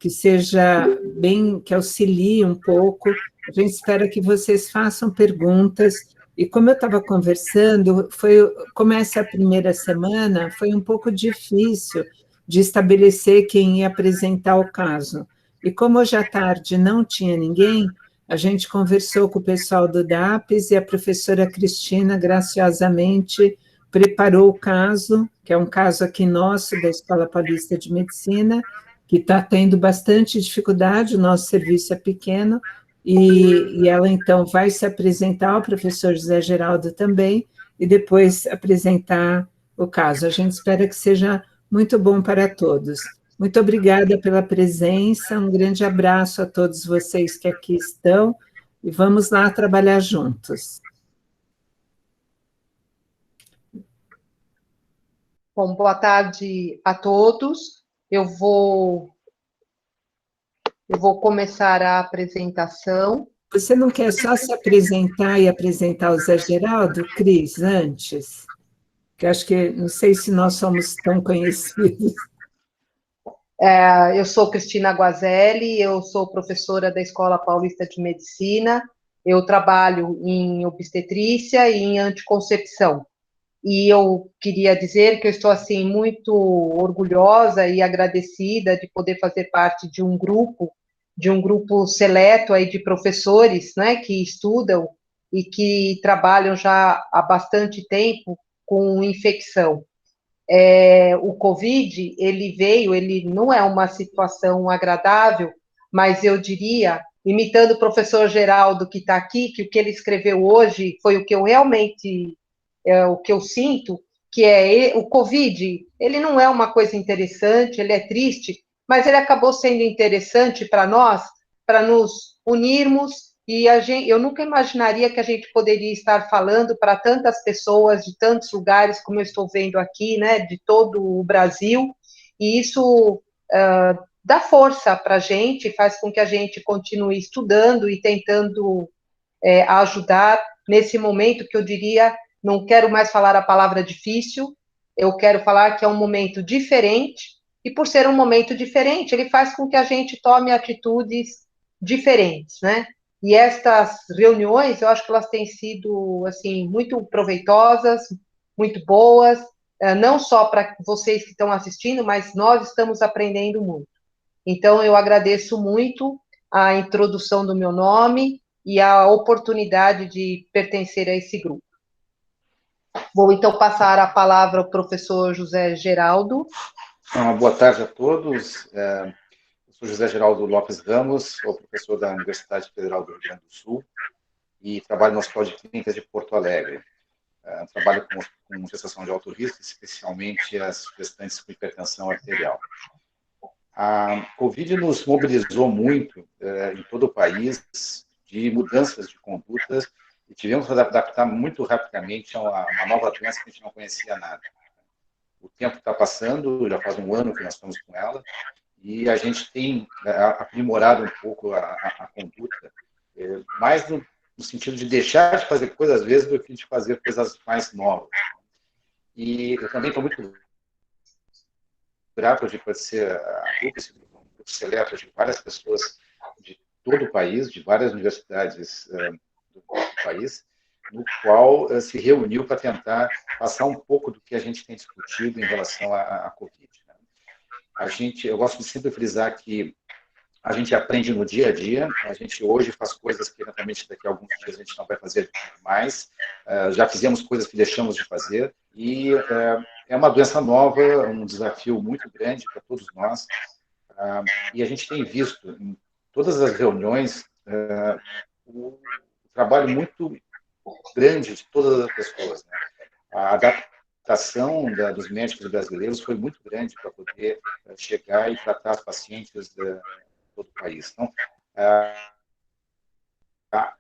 que seja bem, que auxilie um pouco. A gente espera que vocês façam perguntas. E como eu estava conversando, como essa primeira semana foi um pouco difícil de estabelecer quem ia apresentar o caso. E como hoje à tarde não tinha ninguém, a gente conversou com o pessoal do DAPES e a professora Cristina, graciosamente, preparou o caso, que é um caso aqui nosso, da Escola Paulista de Medicina, que está tendo bastante dificuldade, o nosso serviço é pequeno, e ela, então, vai se apresentar ao professor José Geraldo também, e depois apresentar o caso. A gente espera que seja muito bom para todos. Muito obrigada pela presença, um grande abraço a todos vocês que aqui estão, e vamos lá trabalhar juntos. Bom, boa tarde a todos. Eu vou começar a apresentação. Você não quer só se apresentar e apresentar o Zé Geraldo, Cris, antes? Que acho que, não sei se nós somos tão conhecidos. Eu sou Cristina Guazelli, eu sou professora da Escola Paulista de Medicina, eu trabalho em obstetrícia e em anticoncepção. E eu queria dizer que eu estou, assim, muito orgulhosa e agradecida de poder fazer parte de um grupo seleto aí de professores, né, que estudam e que trabalham já há bastante tempo com infecção. O Covid, ele não é uma situação agradável, mas eu diria, imitando o professor Geraldo que está aqui, que o que ele escreveu hoje foi o que eu realmente, o que eu sinto, que o Covid, ele não é uma coisa interessante, ele é triste, mas ele acabou sendo interessante para nós, para nos unirmos, e eu nunca imaginaria que a gente poderia estar falando para tantas pessoas de tantos lugares, como eu estou vendo aqui, né, de todo o Brasil, e isso dá força para a gente, faz com que a gente continue estudando e tentando ajudar nesse momento que eu diria, não quero mais falar a palavra difícil, eu quero falar que é um momento diferente, e por ser um momento diferente, ele faz com que a gente tome atitudes diferentes, né? E estas reuniões, eu acho que elas têm sido, assim, muito proveitosas, muito boas, não só para vocês que estão assistindo, mas nós estamos aprendendo muito. Então, eu agradeço muito a introdução do meu nome e a oportunidade de pertencer a esse grupo. Vou, então, passar a palavra ao professor José Geraldo. Boa tarde a todos. Eu sou José Geraldo Lopes Ramos, sou professor da Universidade Federal do Rio Grande do Sul e trabalho no Hospital de Clínicas de Porto Alegre. Trabalho com gestação de alto risco, especialmente as gestantes com hipertensão arterial. A Covid nos mobilizou muito em todo o país de mudanças de condutas e tivemos que adaptar muito rapidamente a uma nova doença que a gente não conhecia nada. O tempo está passando, já faz um ano que nós estamos com ela, e a gente tem aprimorado um pouco a conduta, mais no sentido de deixar de fazer coisas, às vezes, do que de fazer coisas mais novas. E eu também estou muito grato de ser esse grupo seleto de várias pessoas de todo o país, de várias universidades do país, no qual se reuniu para tentar passar um pouco do que a gente tem discutido em relação à Covid. Né? Eu gosto de sempre frisar que a gente aprende no dia a dia, a gente hoje faz coisas que, eventualmente, daqui a alguns dias a gente não vai fazer mais, já fizemos coisas que deixamos de fazer, e é uma doença nova, um desafio muito grande para todos nós, e a gente tem visto em todas as reuniões o trabalho muito grande de todas as pessoas. Né? A adaptação dos médicos brasileiros foi muito grande para poder chegar e tratar os pacientes de todo o país. Então,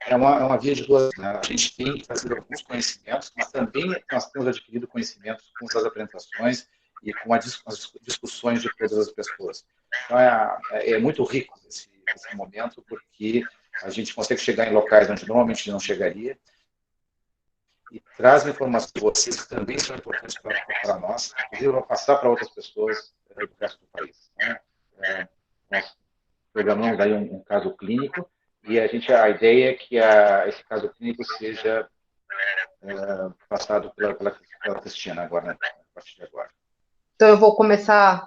é uma via de duas. Né? A gente tem trazido alguns conhecimentos, mas também nós temos adquirido conhecimentos com as apresentações e com as discussões de todas as pessoas. Então, é muito rico esse momento, porque a gente consegue chegar em locais onde normalmente não chegaria e traz informações que vocês que também são importantes para nós, inclusive vão passar para outras pessoas do resto do país. Né? nós programamos aí um caso clínico e a ideia é que esse caso clínico seja passado pela Cristina agora, né, a partir de agora. Então, eu vou começar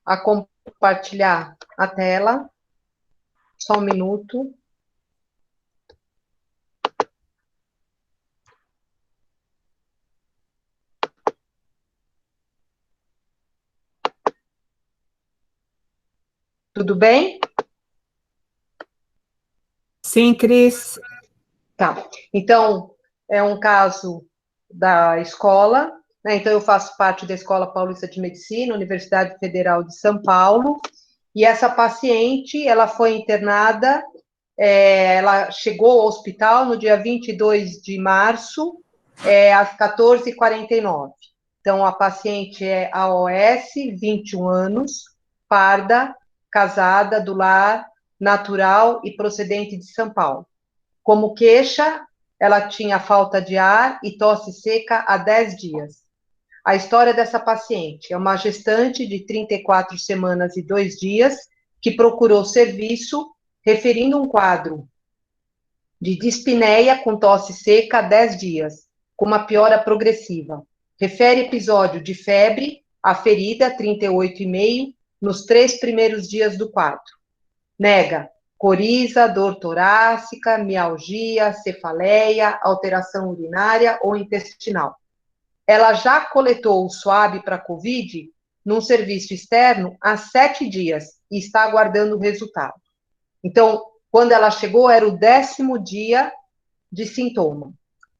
a compartilhar a tela. Só um minuto. Tudo bem? Sim, Cris. Tá. Então, é um caso da escola, né? Então, eu faço parte da Escola Paulista de Medicina, Universidade Federal de São Paulo, e essa paciente, ela foi internada, ela chegou ao hospital no dia 22 de março, às 14h49. Então, a paciente é AOS, 21 anos, parda, casada, do lar, natural e procedente de São Paulo. Como queixa, ela tinha falta de ar e tosse seca há 10 dias. A história dessa paciente é uma gestante de 34 semanas e 2 dias que procurou serviço referindo um quadro de dispneia com tosse seca há 10 dias, com uma piora progressiva. Refere episódio de febre, aferida 38,5 nos 3 primeiros dias do quadro. Nega coriza, dor torácica, mialgia, cefaleia, alteração urinária ou intestinal. Ela já coletou o swab para COVID num serviço externo há 7 dias e está aguardando o resultado. Então, quando ela chegou, era o 10º dia de sintoma.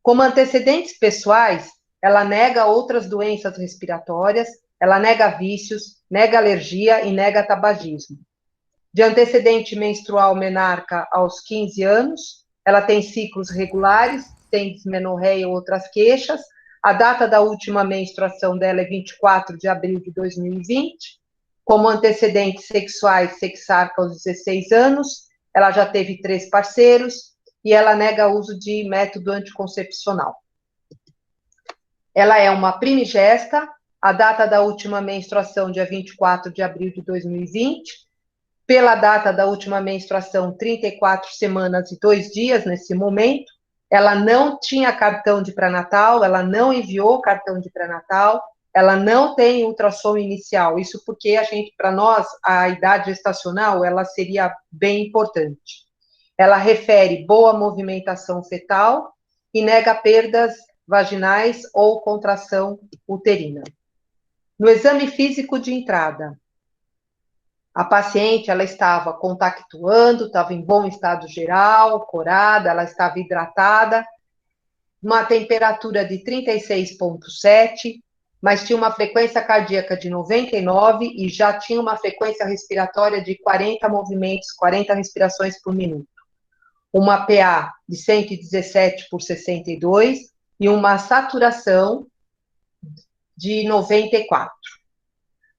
Como antecedentes pessoais, ela nega outras doenças respiratórias, ela nega vícios, nega alergia e nega tabagismo. De antecedente menstrual menarca aos 15 anos, ela tem ciclos regulares, tem dismenorreia ou outras queixas. A data da última menstruação dela é 24 de abril de 2020. Como antecedentes sexuais, sexarca aos 16 anos, ela já teve 3 parceiros e ela nega o uso de método anticoncepcional. Ela é uma primigesta, a data da última menstruação, dia 24 de abril de 2020. Pela data da última menstruação, 34 semanas e 2 dias nesse momento. Ela não tinha cartão de pré-natal, ela não enviou cartão de pré-natal, ela não tem ultrassom inicial. Isso porque para nós, a idade gestacional, ela seria bem importante. Ela refere boa movimentação fetal e nega perdas vaginais ou contração uterina. No exame físico de entrada, a paciente, ela estava contactuando, estava em bom estado geral, corada, ela estava hidratada, uma temperatura de 36,7, mas tinha uma frequência cardíaca de 99 e já tinha uma frequência respiratória de 40 movimentos, 40 respirações por minuto. Uma PA de 117/62 e uma saturação de 94.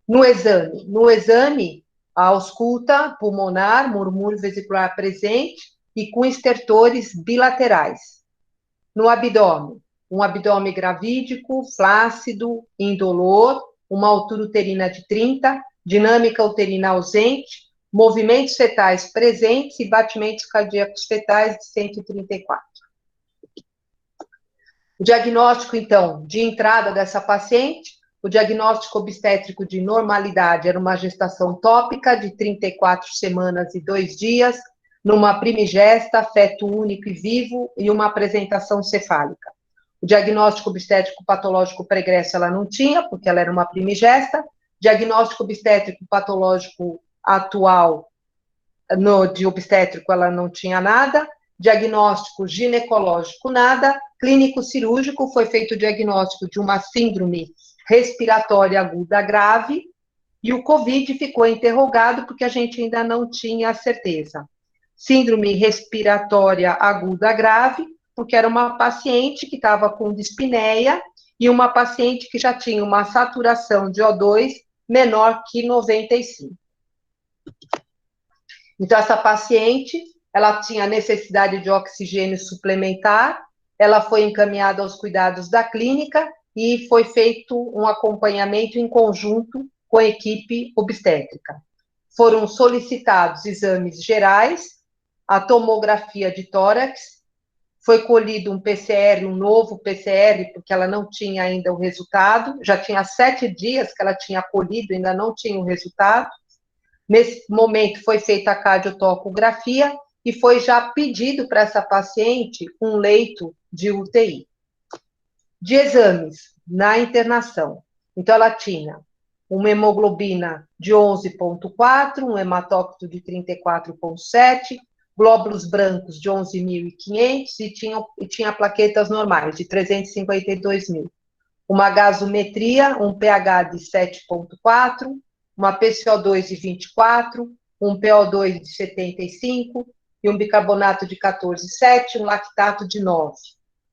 No exame, a ausculta pulmonar, murmúrio vesicular presente e com estertores bilaterais. No abdômen, um abdômen gravídico, flácido, indolor, uma altura uterina de 30, dinâmica uterina ausente, movimentos fetais presentes e batimentos cardíacos fetais de 134. O diagnóstico, então, de entrada dessa paciente, o diagnóstico obstétrico de normalidade era uma gestação tópica de 34 semanas e 2 dias, numa primigesta, feto único e vivo e uma apresentação cefálica. O diagnóstico obstétrico patológico pregresso ela não tinha, porque ela era uma primigesta. Diagnóstico obstétrico patológico atual de obstétrico ela não tinha nada. Diagnóstico ginecológico nada. Clínico cirúrgico foi feito o diagnóstico de uma síndrome respiratória aguda grave e o COVID ficou interrogado porque a gente ainda não tinha certeza. Síndrome respiratória aguda grave, porque era uma paciente que estava com dispneia e uma paciente que já tinha uma saturação de O2 menor que 95. Então, essa paciente, ela tinha necessidade de oxigênio suplementar, ela foi encaminhada aos cuidados da clínica e foi feito um acompanhamento em conjunto com a equipe obstétrica. foram solicitados exames gerais, a tomografia de tórax, foi colhido um PCR, um novo PCR, porque ela não tinha ainda o resultado, já tinha 7 dias que ela tinha colhido, ainda não tinha o resultado. Nesse momento foi feita a cardiotocografia e foi já pedido para essa paciente um leito de UTI. De exames na internação, então ela tinha uma hemoglobina de 11,4, um hematócrito de 34,7, glóbulos brancos de 11.500 e tinha plaquetas normais de 352.000. Uma gasometria, um pH de 7,4, uma PCO2 de 24, um PO2 de 75 e um bicarbonato de 14,7, um lactato de 9.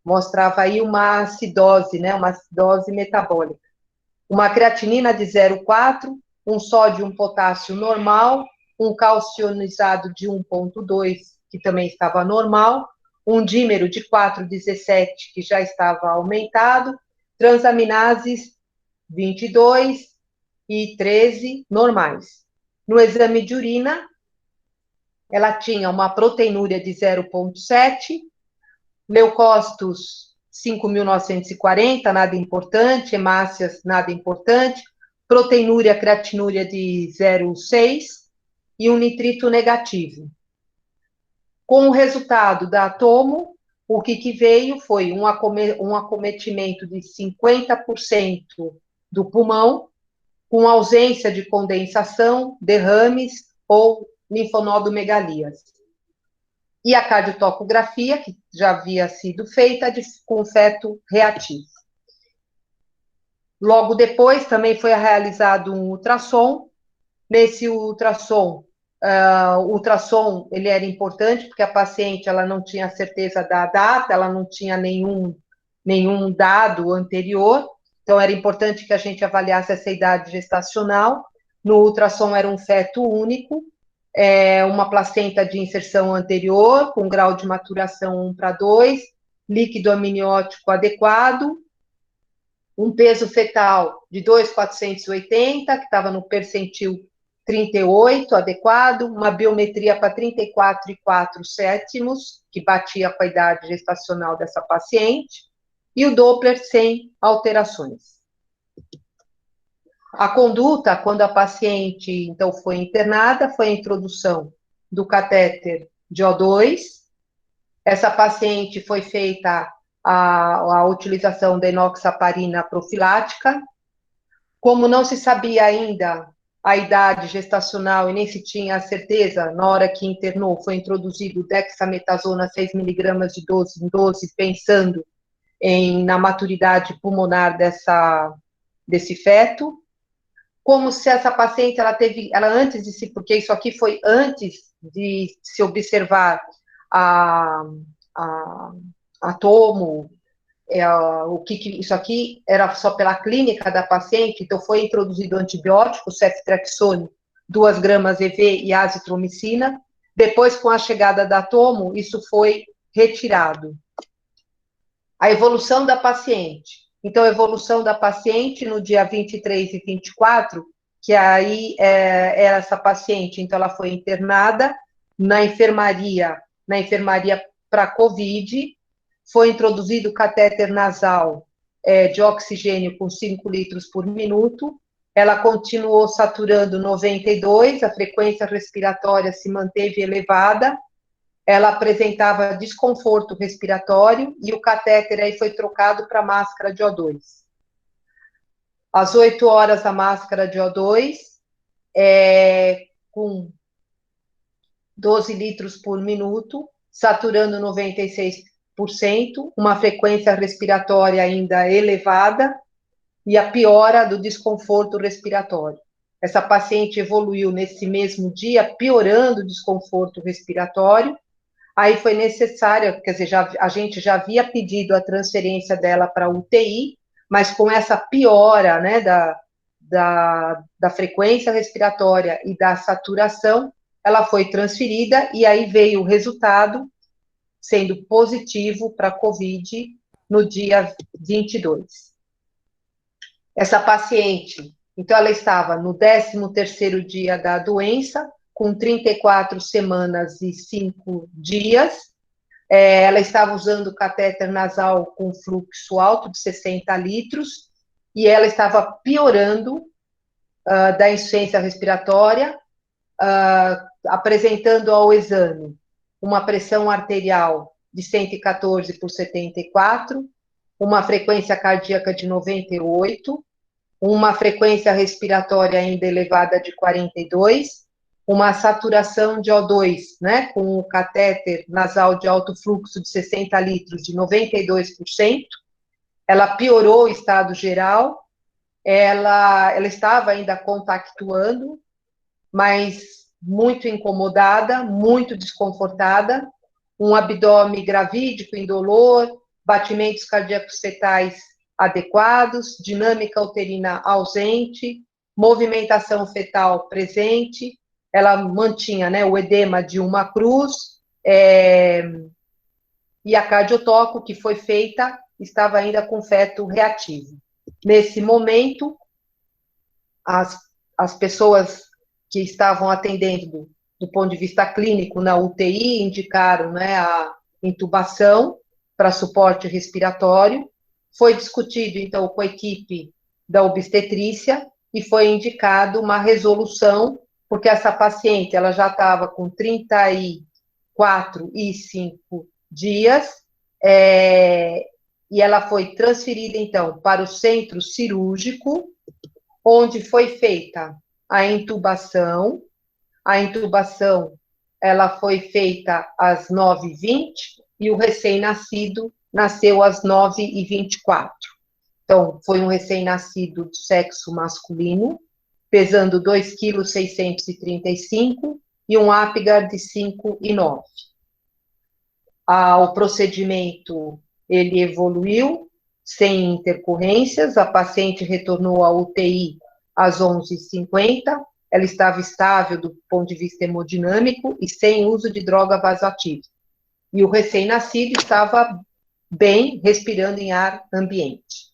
Mostrava aí uma acidose, né, uma acidose metabólica. Uma creatinina de 0,4, um sódio e um potássio normal, um cálcio ionizado de 1,2, que também estava normal, um dímero de 4,17, que já estava aumentado, transaminases 22 e 13 normais. No exame de urina, ela tinha uma proteinúria de 0,7, leucócitos 5.940, nada importante, hemácias, nada importante, proteinúria, creatinúria de 0,6 e um nitrito negativo. Com o resultado da tomo, o que veio foi um acometimento de 50% do pulmão, com ausência de condensação, derrames ou linfonodomegalias. E a cardiotocografia, que já havia sido feita, com feto reativo. Logo depois, também foi realizado um ultrassom. Nesse ultrassom, ele era importante, porque a paciente ela não tinha certeza da data, ela não tinha nenhum dado anterior, então era importante que a gente avaliasse essa idade gestacional. No ultrassom era um feto único, uma placenta de inserção anterior, com grau de maturação 1:2, líquido amniótico adequado, um peso fetal de 2,480, que estava no percentil 38, adequado, uma biometria para 34,4, que batia com a idade gestacional dessa paciente, e o Doppler sem alterações. A conduta, quando a paciente, então, foi internada, foi a introdução do catéter de O2. Essa paciente foi feita a utilização da enoxaparina profilática. Como não se sabia ainda a idade gestacional e nem se tinha a certeza, na hora que internou, foi introduzido dexametasona 6 mg de 12 em 12, pensando na maturidade pulmonar desse feto. Como se essa paciente, porque isso aqui foi antes de se observar a tomo, isso aqui era só pela clínica da paciente, então foi introduzido antibiótico, ceftriaxone, 2 gramas EV e azitromicina. Depois, com a chegada da tomo, isso foi retirado. A evolução da paciente. Então, a evolução da paciente no dia 23 e 24, que aí era essa paciente, então ela foi internada na enfermaria para COVID, foi introduzido catéter nasal de oxigênio com 5 litros por minuto, ela continuou saturando 92, a frequência respiratória se manteve elevada, ela apresentava desconforto respiratório e o catéter aí foi trocado para máscara de O2. Às 8 horas, a máscara de O2, com 12 litros por minuto, saturando 96%, uma frequência respiratória ainda elevada e a piora do desconforto respiratório. Essa paciente evoluiu nesse mesmo dia, piorando o desconforto respiratório. Aí foi necessária, quer dizer, a gente já havia pedido a transferência dela para UTI, mas com essa piora, né, da frequência respiratória e da saturação, ela foi transferida e aí veio o resultado sendo positivo para COVID no dia 22. Essa paciente, Então, ela estava no 13º dia da doença, com 34 semanas e 5 dias. Ela estava usando catéter nasal com fluxo alto de 60 litros, e ela estava piorando da insuficiência respiratória, apresentando ao exame uma pressão arterial de 114/74, uma frequência cardíaca de 98, uma frequência respiratória ainda elevada de 42, uma saturação de O2, né, com o catéter nasal de alto fluxo de 60 litros de 92%. Ela piorou o estado geral, ela estava ainda compactuando, mas muito incomodada, muito desconfortada, um abdômen gravídico, indolor, batimentos cardíacos fetais adequados, dinâmica uterina ausente, movimentação fetal presente, ela mantinha, né, o edema de uma cruz, e a cardiotoco que foi feita estava ainda com feto reativo. Nesse momento, as pessoas que estavam atendendo do ponto de vista clínico na UTI indicaram, né, a intubação para suporte respiratório. Foi discutido, então, com a equipe da obstetrícia e foi indicado uma resolução, porque essa paciente ela já estava com 34 e 5 dias, e ela foi transferida, então, para o centro cirúrgico, onde foi feita a intubação. A intubação ela foi feita às 9h20 e o recém-nascido nasceu às 9h24. Então, foi um recém-nascido de sexo masculino, pesando 2,635 kg e um Apgar de 5,9. O procedimento, ele evoluiu sem intercorrências, a paciente retornou à UTI às 11h50, ela estava estável do ponto de vista hemodinâmico e sem uso de droga vasoativa. E o recém-nascido estava bem, respirando em ar ambiente.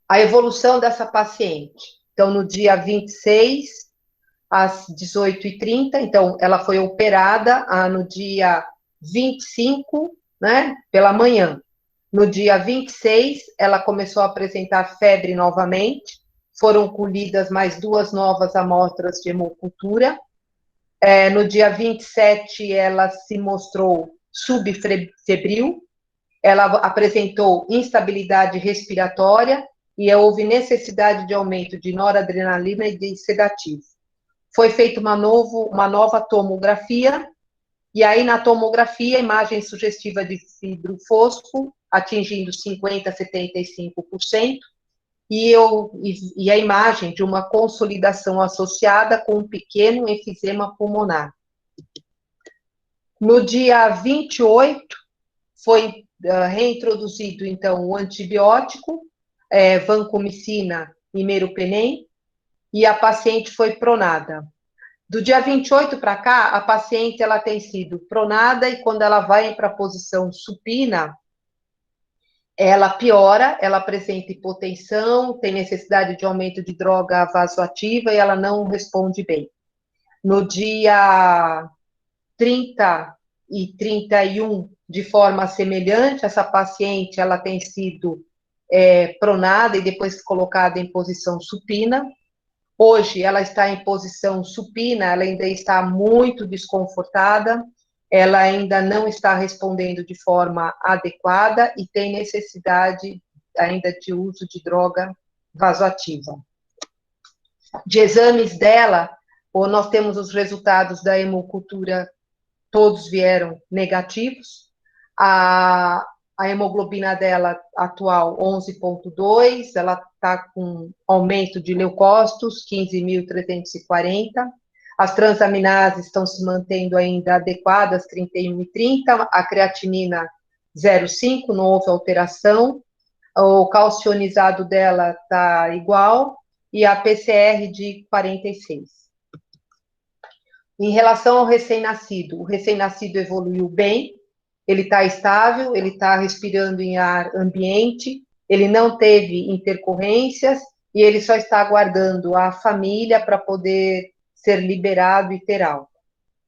A evolução dessa paciente. Então, no dia 26, às 18h30, então, ela foi operada no dia 25, né, pela manhã. No dia 26, ela começou a apresentar febre novamente, foram colhidas mais 2 novas amostras de hemocultura. No dia 27, ela se mostrou subfebril, ela apresentou instabilidade respiratória e houve necessidade de aumento de noradrenalina e de sedativo. Foi feita uma nova tomografia, e aí na tomografia, imagem sugestiva de fibro fosco, atingindo 50% a 75%, e a imagem de uma consolidação associada com um pequeno enfisema pulmonar. No dia 28, foi reintroduzido, então, o antibiótico, vancomicina e meropenem, e a paciente foi pronada. Do dia 28 para cá, a paciente ela tem sido pronada, e quando ela vai para a posição supina, ela piora, ela apresenta hipotensão, tem necessidade de aumento de droga vasoativa e ela não responde bem. No dia 30 e 31, de forma semelhante, essa paciente ela tem sido pronada e depois colocada em posição supina. Hoje ela está em posição supina, ela ainda está muito desconfortada, ela ainda não está respondendo de forma adequada e tem necessidade ainda de uso de droga vasoativa. De exames dela, nós temos os resultados da hemocultura, todos vieram negativos. A hemoglobina dela atual, 11,2, ela está com aumento de leucócitos, 15.340. As transaminases estão se mantendo ainda adequadas, 31,30. A creatinina, 0,5, não houve alteração. O calcionizado dela está igual. E a PCR de 46. Em relação ao recém-nascido, o recém-nascido evoluiu bem, ele está estável, ele está respirando em ar ambiente, ele não teve intercorrências e ele só está aguardando a família para poder ser liberado e ter alta.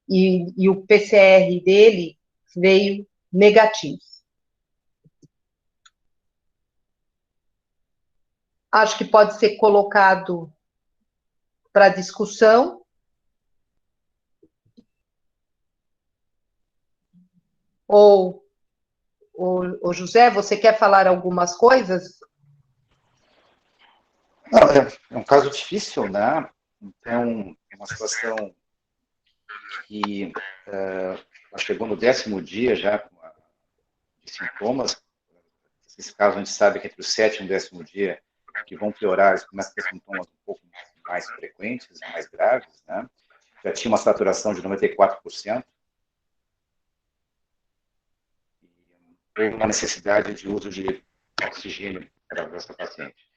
E o PCR dele veio negativo. Acho que pode ser colocado para discussão. Ou, José, você quer falar algumas coisas? Não, é um caso difícil, né? Então, é uma situação que chegou no 10º dia já de sintomas. Nesse caso, a gente sabe que entre o 7º e o 10º dia, que vão piorar, eles começam a ter sintomas um pouco mais frequentes e mais graves, né? Já tinha uma saturação de 94%. E houve uma necessidade de uso de oxigênio para essa paciente.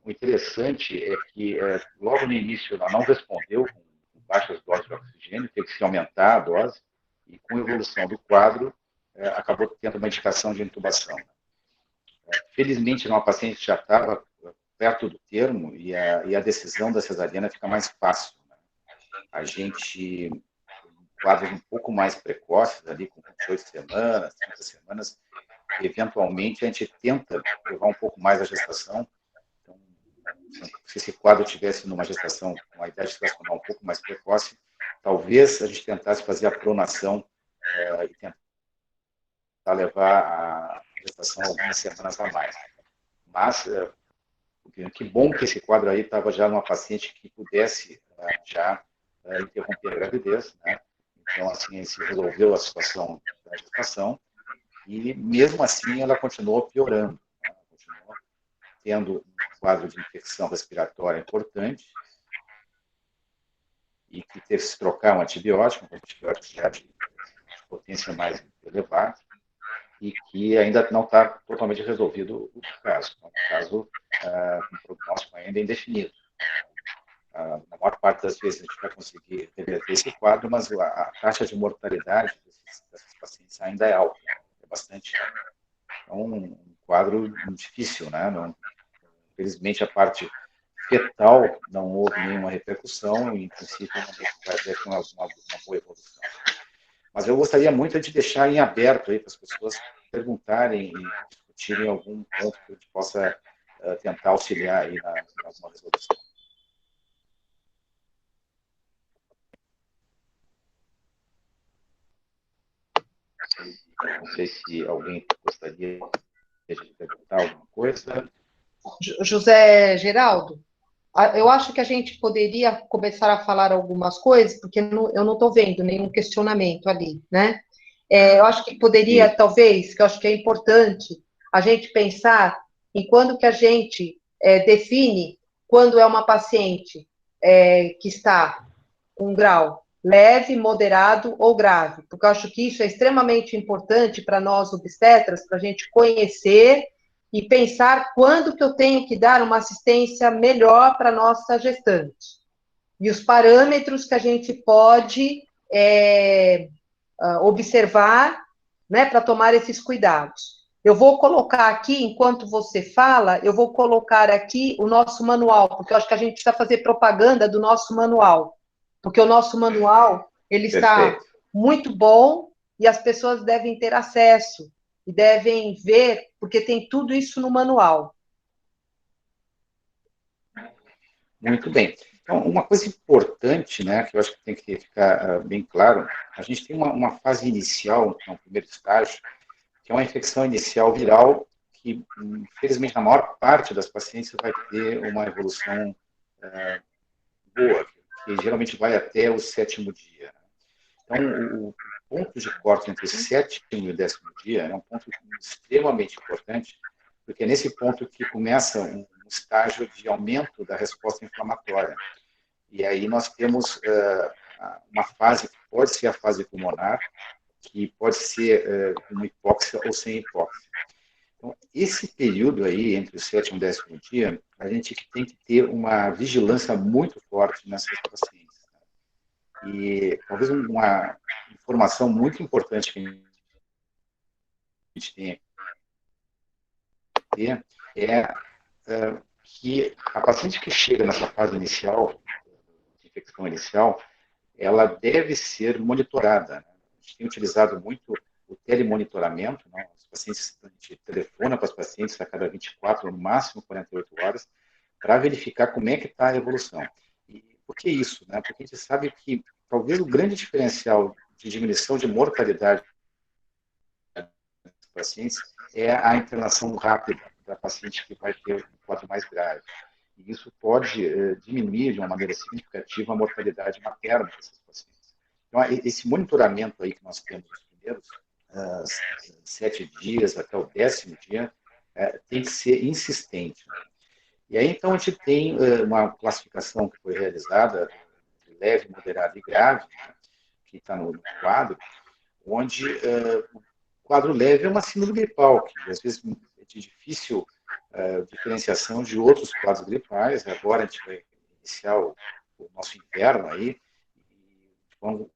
O interessante é que, logo no início, ela não respondeu com baixas doses de oxigênio, teve que se aumentar a dose, e com a evolução do quadro, acabou tendo uma indicação de intubação. Felizmente, uma paciente já estava perto do termo, e a decisão da cesariana fica mais fácil, né? A gente, quadros um pouco mais precoces, ali com 28 semanas, 30 semanas, eventualmente a gente tenta levar um pouco mais a gestação. Então, se esse quadro tivesse numa gestação, com a idade gestacional um pouco mais precoce, talvez a gente tentasse fazer a pronação e tentar levar a gestação algumas semanas a mais. Mas, que bom que esse quadro aí estava já numa paciente que pudesse já interromper a gravidez, né? Então, assim, se resolveu a situação da gestação, e mesmo assim ela continuou piorando, né? Continuou tendo um quadro de infecção respiratória importante, e que teve que se trocar um antibiótico já de potência mais elevada, e que ainda não está totalmente resolvido o caso. É um caso com prognóstico ainda indefinido. Na maior parte das vezes a gente vai conseguir reverter esse quadro, mas a taxa de mortalidade desses pacientes ainda é alta, é bastante alta. Então, um quadro difícil, né? Não, infelizmente, a parte fetal não houve nenhuma repercussão, e, em princípio, vai ter uma boa evolução. Mas eu gostaria muito de deixar em aberto aí para as pessoas perguntarem e discutirem algum ponto que a gente possa tentar auxiliar aí na alguma resolução. Não sei se alguém gostaria de perguntar alguma coisa. José Geraldo, eu acho que a gente poderia começar a falar algumas coisas, porque eu não estou vendo nenhum questionamento ali, né? Eu acho que poderia, talvez, que eu acho que é importante a gente pensar em quando que a gente define quando é uma paciente que está com um grau leve, moderado ou grave, porque eu acho que isso é extremamente importante para nós obstetras, para a gente conhecer e pensar quando que eu tenho que dar uma assistência melhor para a nossa gestante. E os parâmetros que a gente pode observar, né, para tomar esses cuidados. Eu vou colocar aqui, enquanto você fala, eu vou colocar aqui o nosso manual, porque eu acho que a gente precisa fazer propaganda do nosso manual, porque o nosso manual, ele está muito bom e as pessoas devem ter acesso e devem ver, porque tem tudo isso no manual. Muito bem. Então, uma coisa importante, né, que eu acho que tem que ficar bem claro, a gente tem uma fase inicial, que é um primeiro estágio, que é uma infecção inicial viral, que, infelizmente, na maior parte das pacientes vai ter uma evolução boa, que geralmente vai até o 7º dia. Então, o ponto de corte entre o 7º e o 10º dia é um ponto extremamente importante, porque é nesse ponto que começa um estágio de aumento da resposta inflamatória. E aí nós temos uma fase que pode ser a fase pulmonar, que pode ser com hipóxia ou sem hipóxia. Então, esse período aí, entre o 7º e o 10º dia, a gente tem que ter uma vigilância muito forte nessas pacientes. E talvez uma informação muito importante que a gente tem que ter é que a paciente que chega nessa fase inicial, de infecção inicial, ela deve ser monitorada, né? A gente tem utilizado muito o telemonitoramento, né? Os pacientes, a gente telefona para os pacientes a cada 24, no máximo 48 horas, para verificar como é que está a evolução. E por que isso? Né? Porque a gente sabe que talvez o grande diferencial de diminuição de mortalidade dos pacientes é a internação rápida da paciente que vai ter um quadro mais grave. E isso pode diminuir de uma maneira significativa a mortalidade materna desses pacientes. Então, esse monitoramento aí que nós temos nos primeiros 7 dias até o 10º dia tem que ser insistente. E aí, então, a gente tem uma classificação que foi realizada de leve, moderado e grave, né, que está no quadro, onde o quadro leve é uma síndrome gripal, que às vezes é de difícil diferenciação de outros quadros gripais. Agora a gente vai iniciar o nosso inverno aí, e vamos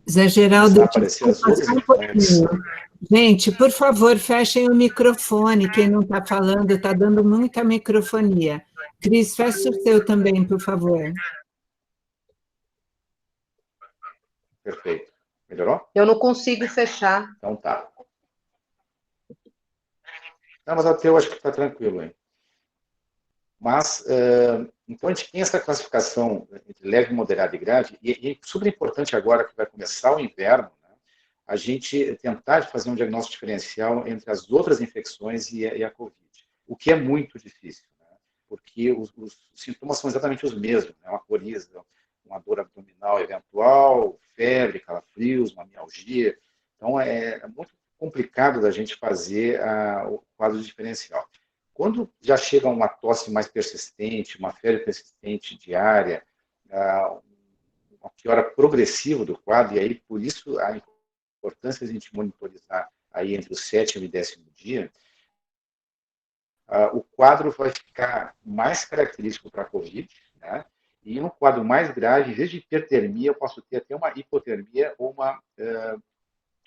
Zé Geraldo, aparecer as outras só um entidades. pouquinho. Gente, por favor, fechem o microfone. Quem não está falando está dando muita microfonia. Cris, feche o seu também, por favor. Perfeito. Melhorou? Eu não consigo fechar. Então tá. Não, mas até eu acho que está tranquilo aí. Mas, então, a gente tem essa classificação entre leve, moderado e grave, e é super importante agora que vai começar o inverno, né, a gente tentar fazer um diagnóstico diferencial entre as outras infecções e a Covid, o que é muito difícil, né, porque os sintomas são exatamente os mesmos, né, uma coriza, uma dor abdominal eventual, febre, calafrios, uma mialgia. Então, é muito complicado da gente fazer o quadro diferencial. Quando já chega uma tosse mais persistente, uma febre persistente diária, uma piora progressiva do quadro, e aí por isso a importância de a gente monitorizar aí entre o 7º e 10º dia, o quadro vai ficar mais característico para a COVID, né? E no quadro mais grave, em vez de hipertermia, eu posso ter até uma hipotermia ou uma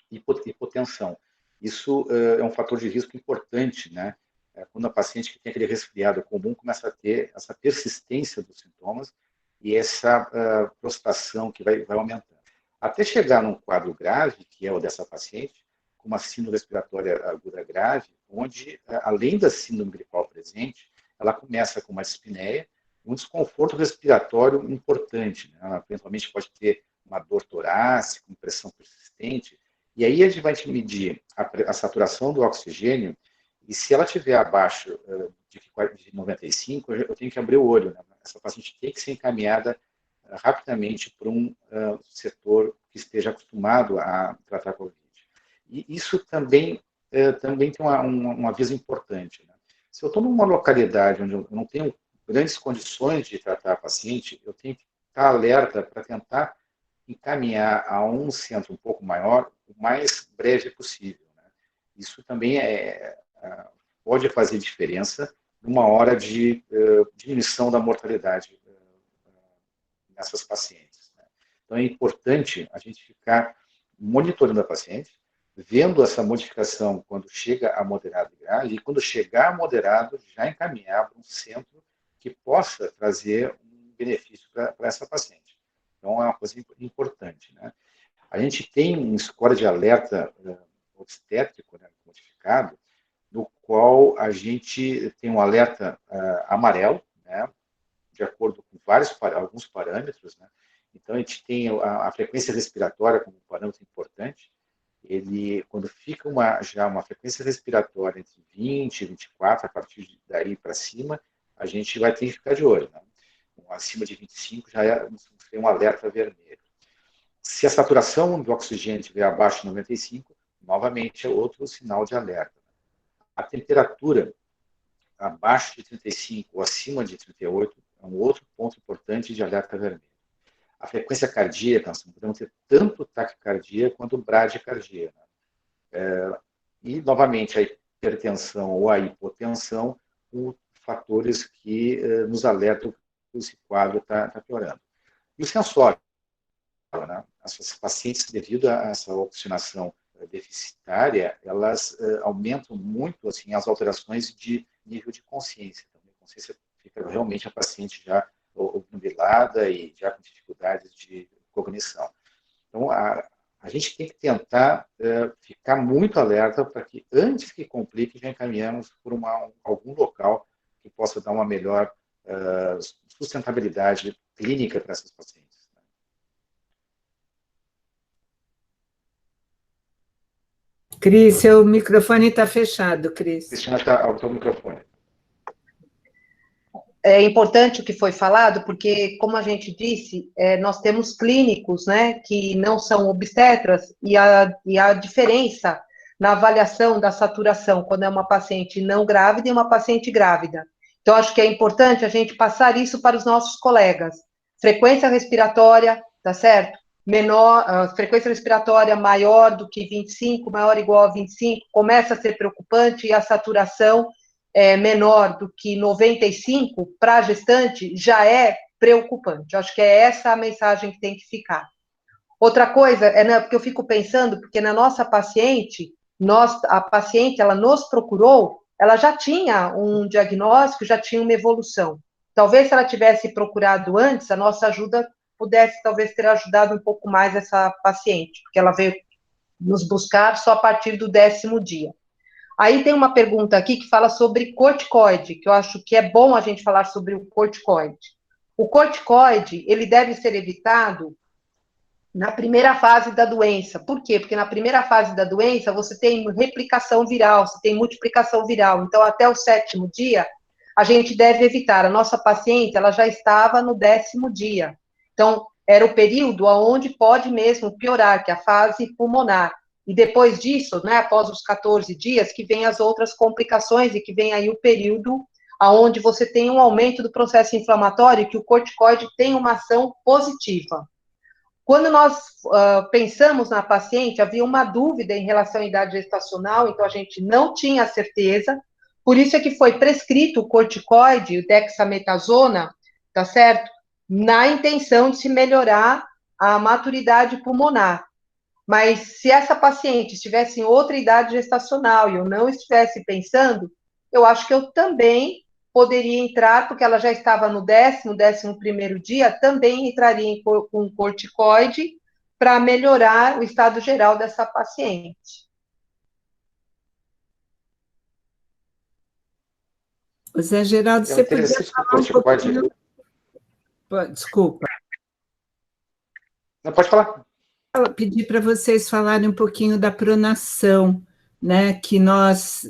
hipotensão. Isso é um fator de risco importante, né? Quando a paciente que tem aquele resfriado comum começa a ter essa persistência dos sintomas e essa prostração que vai aumentando. Até chegar num quadro grave, que é o dessa paciente, com uma síndrome respiratória aguda grave, onde, além da síndrome gripal presente, ela começa com uma dispneia, um desconforto respiratório importante, né? Ela eventualmente pode ter uma dor torácica, uma pressão persistente, e aí a gente vai medir a saturação do oxigênio, e se ela estiver abaixo de 95, eu tenho que abrir o olho, né? Essa paciente tem que ser encaminhada rapidamente para um setor que esteja acostumado a tratar a COVID. E isso também tem um aviso importante, né? Se eu estou numa localidade onde eu não tenho grandes condições de tratar a paciente, eu tenho que estar alerta para tentar encaminhar a um centro um pouco maior o mais breve possível, né? Isso também pode fazer diferença numa hora de diminuição da mortalidade nessas pacientes, né? Então, é importante a gente ficar monitorando a paciente, vendo essa modificação quando chega a moderado e grave, e quando chegar a moderado, já encaminhar para um centro que possa trazer um benefício para essa paciente. Então, é uma coisa importante, né? A gente tem um score de alerta obstétrico, né, modificado, no qual a gente tem um alerta amarelo, né, de acordo com alguns parâmetros, né? Então, a gente tem a frequência respiratória como um parâmetro importante. Ele, quando fica já uma frequência respiratória entre 20 e 24, a partir daí para cima, a gente vai ter que ficar de olho, né? Acima de 25 já é um alerta vermelho. Se a saturação do oxigênio estiver abaixo de 95, novamente é outro sinal de alerta. A temperatura abaixo de 35 ou acima de 38 é um outro ponto importante de alerta vermelho. A frequência cardíaca, nós podemos ter tanto taquicardia quanto bradicardia, né? E, novamente, a hipertensão ou a hipotensão, fatores que nos alertam que esse quadro está piorando. E o sensório, né? Essas pacientes, devido a essa oxigenação deficitária, elas aumentam muito assim, as alterações de nível de consciência. Então, a consciência fica realmente a paciente já obnubilada e já com dificuldades de cognição. Então, a gente tem que tentar ficar muito alerta para que, antes que complique, já encaminhamos por algum local que possa dar uma melhor sustentabilidade clínica para essas pacientes. Cris, seu microfone está fechado, Cris. Cristina, está ao seu microfone. É importante o que foi falado, porque, como a gente disse, nós temos clínicos, né, que não são obstetras, e a diferença na avaliação da saturação, quando é uma paciente não grávida e uma paciente grávida. Então, acho que é importante a gente passar isso para os nossos colegas. Frequência respiratória, tá certo? Menor, frequência respiratória maior do que 25, maior ou igual a 25, começa a ser preocupante, e a saturação menor do que 95 para a gestante já é preocupante. Eu acho que é essa a mensagem que tem que ficar. Outra coisa, porque eu fico pensando, porque na nossa paciente, a paciente, ela nos procurou, ela já tinha um diagnóstico, já tinha uma evolução. Talvez se ela tivesse procurado antes, a nossa ajuda pudesse talvez ter ajudado um pouco mais essa paciente, porque ela veio nos buscar só a partir do 10º dia. Aí tem uma pergunta aqui que fala sobre corticoide, que eu acho que é bom a gente falar sobre o corticoide. O corticoide, ele deve ser evitado na primeira fase da doença. Por quê? Porque na primeira fase da doença você tem replicação viral, você tem multiplicação viral. Então, até o 7º dia, a gente deve evitar. A nossa paciente, ela já estava no 10º dia. Então, era o período onde pode mesmo piorar, que é a fase pulmonar. E depois disso, né, após os 14 dias, que vem as outras complicações e que vem aí o período onde você tem um aumento do processo inflamatório, que o corticoide tem uma ação positiva. Quando nós pensamos na paciente, havia uma dúvida em relação à idade gestacional, então a gente não tinha certeza, por isso é que foi prescrito o corticoide, o dexametasona, tá certo? Na intenção de se melhorar a maturidade pulmonar. Mas se essa paciente estivesse em outra idade gestacional e eu não estivesse pensando, eu acho que eu também poderia entrar, porque ela já estava no 11º dia, também entraria com corticoide para melhorar o estado geral dessa paciente. Zé Geraldo, você podia falar um pouquinho... Desculpa. Não, pode falar. Pedir para vocês falarem um pouquinho da pronação, né, que nós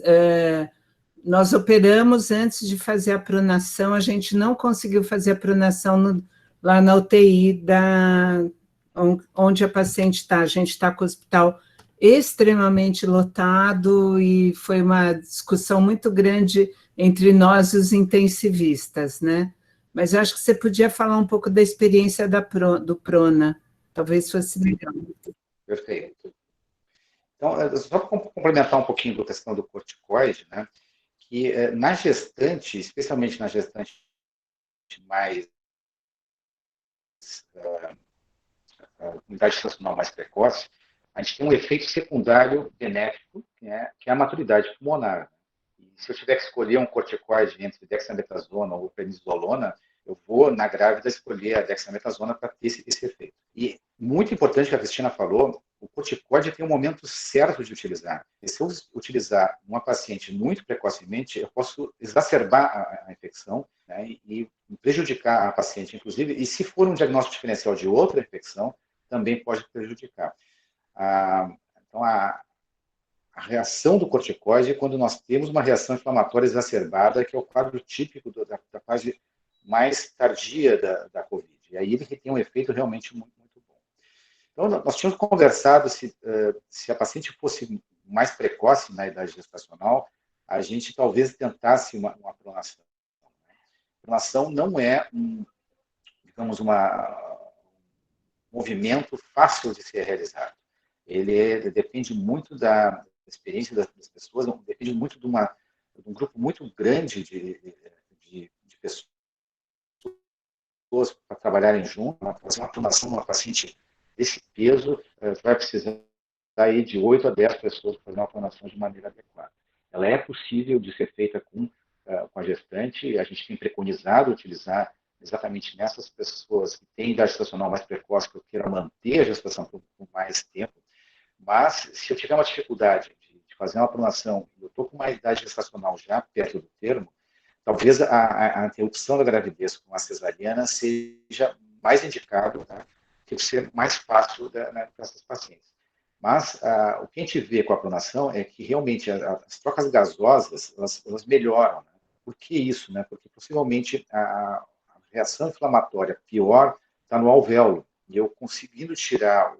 operamos antes de fazer a pronação, a gente não conseguiu fazer a pronação lá na UTI onde a paciente está. A gente está com o hospital extremamente lotado e foi uma discussão muito grande entre nós e os intensivistas, né? Mas eu acho que você podia falar um pouco da experiência do Prona. Talvez fosse legal. Perfeito. Então, só para complementar um pouquinho da questão do corticoide, né, que na gestante, especialmente na gestante mais idade gestacional mais precoce, a gente tem um efeito secundário benéfico, que é a maturidade pulmonar. E se eu tiver que escolher um corticoide entre dexametasona ou prednisolona, eu vou, na grávida, escolher a dexametasona para ter esse efeito. E, muito importante que a Cristina falou, o corticoide tem um momento certo de utilizar. E se eu utilizar uma paciente muito precocemente, eu posso exacerbar a infecção, né, e prejudicar a paciente, inclusive, e se for um diagnóstico diferencial de outra infecção, também pode prejudicar. Então, a reação do corticoide é quando nós temos uma reação inflamatória exacerbada, que é o quadro típico da fase mais tardia da COVID. E aí ele tem um efeito realmente muito, muito bom. Então, nós tínhamos conversado se a paciente fosse mais precoce na idade gestacional, a gente talvez tentasse uma pronação. A pronação não é digamos, um movimento fácil de ser realizado. Ele depende muito da experiência das pessoas, depende muito de um grupo muito grande de pessoas para trabalharem junto, para fazer uma pronação numa paciente desse peso, vai precisar aí de 8 a 10 pessoas para fazer uma pronação de maneira adequada. Ela é possível de ser feita com com a gestante. A gente tem preconizado utilizar exatamente nessas pessoas que têm idade gestacional mais precoce, que eu queira manter a gestação por mais tempo. Mas, se eu tiver uma dificuldade de fazer uma pronação, eu estou com uma idade gestacional já perto do termo, talvez a interrupção da gravidez com a cesariana seja mais indicado, tá? Que ser mais fácil para essas pacientes. Mas o que a gente vê com a pronação é que realmente as trocas gasosas elas melhoram. Né? Por que isso? Né? Porque possivelmente a reação inflamatória pior está no alvéolo. E eu conseguindo tirar o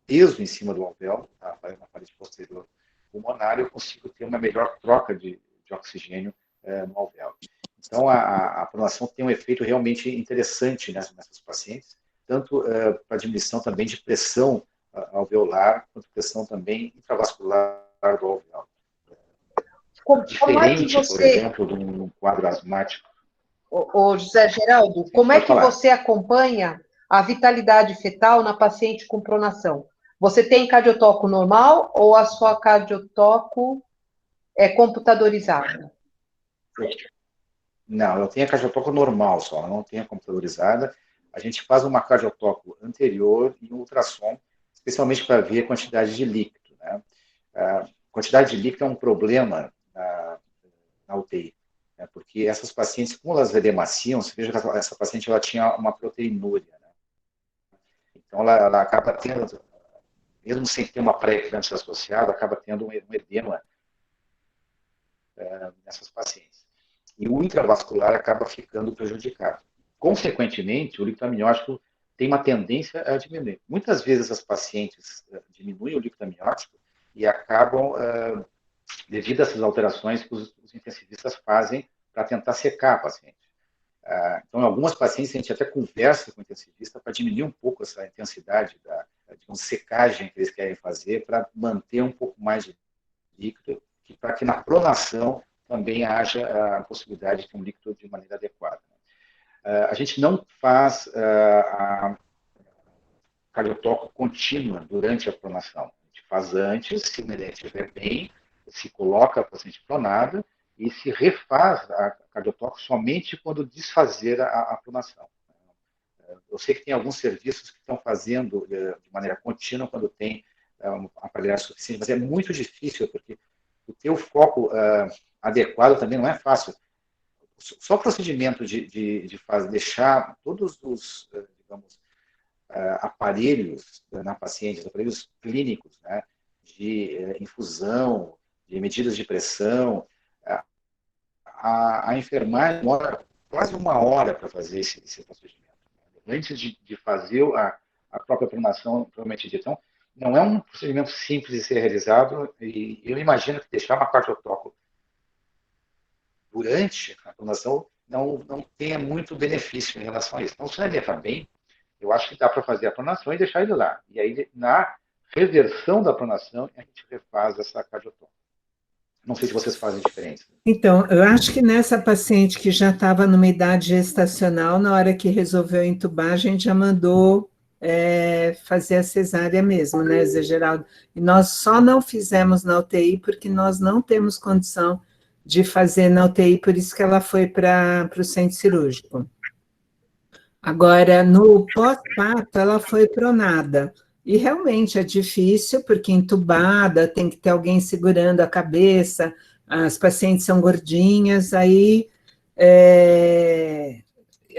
peso em cima do alvéolo, tá? Na parede posterior pulmonar, eu consigo ter uma melhor troca de oxigênio no alvéolo. Então, a pronação tem um efeito realmente interessante nessas pacientes, tanto para diminuição também de pressão alveolar, quanto pressão também intravascular do alvéolo. Diferente, por exemplo, de um quadro asmático. Ô, José Geraldo, como é que você acompanha a vitalidade fetal na paciente com pronação? Você tem cardiotoco normal ou a sua cardiotoco é computadorizada? Não, eu tenho a cardiotoco normal só, eu não tenho a computadorizada. A gente faz uma cardiotoco anterior e um ultrassom, especialmente para ver a quantidade de líquido. Né? A quantidade de líquido é um problema na UTI, né? Porque essas pacientes, como elas edemaciam, você veja que essa paciente ela tinha uma proteinúria. Né? Então, ela acaba tendo, mesmo sem ter uma pré-eclâmpsia associada, acaba tendo um edema nessas pacientes. E o intravascular acaba ficando prejudicado. Consequentemente, o líquido amniótico tem uma tendência a diminuir. Muitas vezes as pacientes diminuem o líquido amniótico e acabam, devido a essas alterações que os intensivistas fazem para tentar secar a paciente. Então, em algumas pacientes, a gente até conversa com o intensivista para diminuir um pouco essa intensidade da secagem que eles querem fazer, para manter um pouco mais de líquido, para que na pronação também haja a possibilidade de ter um líquido de maneira adequada. A gente não faz a cardiotoco contínua durante a pronação. A gente faz antes, se o neném estiver bem, se coloca a paciente pronada e se refaz a cardiotoco somente quando desfazer a pronação. Eu sei que tem alguns serviços que estão fazendo de maneira contínua quando tem uma aparelhagem suficiente, mas é muito difícil, porque o ter o foco adequado também não é fácil. Só o procedimento de deixar todos os, digamos, aparelhos na paciente, aparelhos clínicos, né, de infusão, de medidas de pressão, a enfermagem demora quase 1 hora para fazer esse procedimento. Antes de fazer a própria pronação propriamente dita. Então, não é um procedimento simples de ser realizado, e eu imagino que deixar uma cardiotoco durante a pronação não tenha muito benefício em relação a isso. Então, se ele está bem, eu acho que dá para fazer a pronação e deixar ele lá. E aí, na reversão da pronação, a gente refaz essa cardiotoco. Não sei se vocês fazem diferença. Então, eu acho que nessa paciente que já estava numa idade gestacional, na hora que resolveu entubar, a gente já mandou fazer a cesárea mesmo, né, Zé Geraldo? E nós só não fizemos na UTI porque nós não temos condição de fazer na UTI, por isso que ela foi para o centro cirúrgico. Agora, no pós-parto, ela foi pronada. E realmente é difícil, porque entubada, tem que ter alguém segurando a cabeça, as pacientes são gordinhas, aí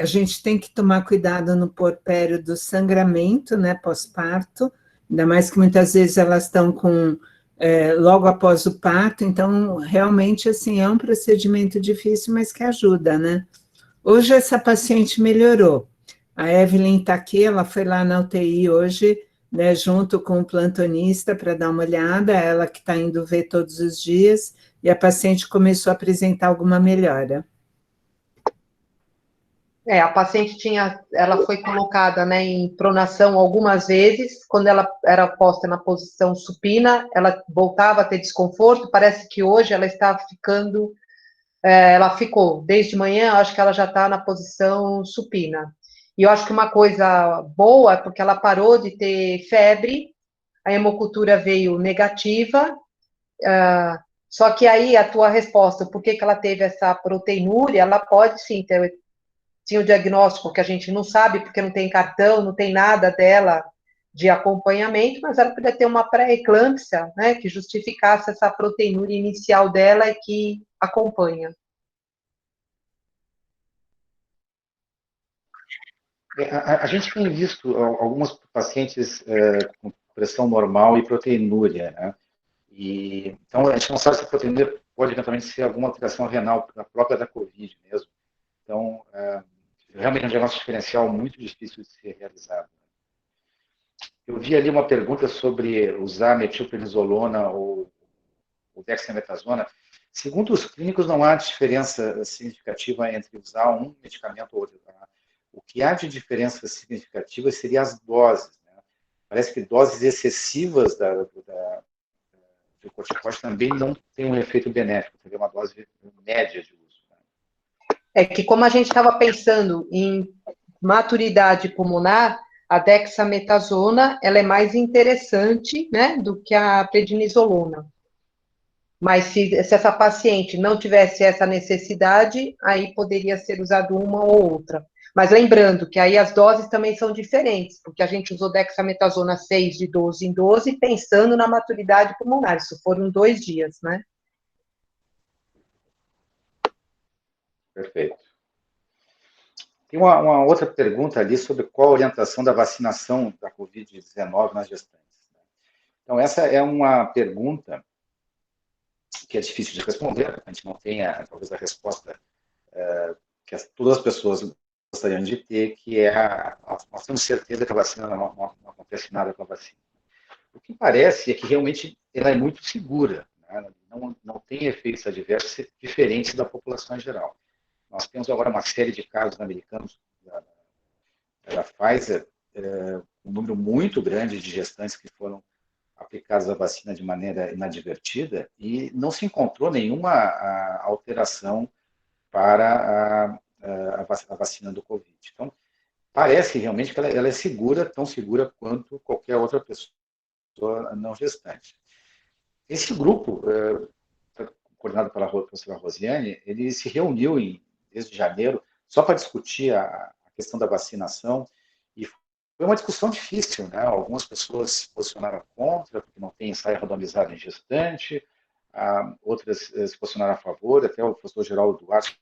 a gente tem que tomar cuidado no puerpério do sangramento, né, pós-parto, ainda mais que muitas vezes elas estão com logo após o parto, então realmente assim é um procedimento difícil, mas que ajuda, né? Hoje essa paciente melhorou. A Evelyn está aqui, ela foi lá na UTI hoje, né, junto com o plantonista para dar uma olhada, ela que está indo ver todos os dias, e a paciente começou a apresentar alguma melhora. A paciente ela foi colocada, né, em pronação algumas vezes, quando ela era posta na posição supina, ela voltava a ter desconforto, parece que hoje ela está ficando, ela ficou, desde manhã, acho que ela já está na posição supina. E eu acho que uma coisa boa é porque ela parou de ter febre, a hemocultura veio negativa, Só que aí a tua resposta, por que ela teve essa proteinúria, ela pode sim ter sim, o diagnóstico que a gente não sabe, porque não tem cartão, não tem nada dela de acompanhamento, mas ela podia ter uma pré-eclâmpsia, né, que justificasse essa proteinúria inicial dela e que acompanha. A gente tem visto alguns pacientes com pressão normal e proteinúria, né? Então, a gente não sabe se a proteinúria pode eventualmente ser alguma alteração renal própria da COVID mesmo. Então, realmente é um diagnóstico diferencial muito difícil de ser realizado. Eu vi ali uma pergunta sobre usar metilprednisolona ou dexametasona. Segundo os clínicos, não há diferença significativa entre usar um medicamento ou outro. O que há de diferença significativa seria as doses. Né? Parece que doses excessivas do corticoide também não tem um efeito benéfico, teria uma dose média de uso. Né? É que como a gente estava pensando em maturidade pulmonar, a dexametasona ela é mais interessante, né, do que a prednisolona. Mas se essa paciente não tivesse essa necessidade, aí poderia ser usado uma ou outra. Mas lembrando que aí as doses também são diferentes, porque a gente usou dexametasona 6 de 12 em 12, pensando na maturidade pulmonar, isso foram 2 dias, né? Perfeito. Tem uma outra pergunta ali sobre qual a orientação da vacinação da Covid-19 nas gestantes. Então, essa é uma pergunta que é difícil de responder, a gente não tem, talvez, a resposta que todas as pessoas gostariam de ter, que é nós temos certeza que a vacina não acontece nada com a vacina. O que parece é que realmente ela é muito segura, né? Não tem efeitos adversos diferentes da população em geral. Nós temos agora uma série de casos americanos da Pfizer, um número muito grande de gestantes que foram aplicadas a vacina de maneira inadvertida e não se encontrou nenhuma alteração para a vacina do Covid. Então, parece realmente que ela é segura, tão segura quanto qualquer outra pessoa não gestante. Esse grupo, coordenado pela professora Rosiane, ele se reuniu desde janeiro só para discutir a questão da vacinação e foi uma discussão difícil, né? Algumas pessoas se posicionaram contra, porque não tem ensaio randomizado em gestante, outras se posicionaram a favor, até o professor Geraldo Duarte,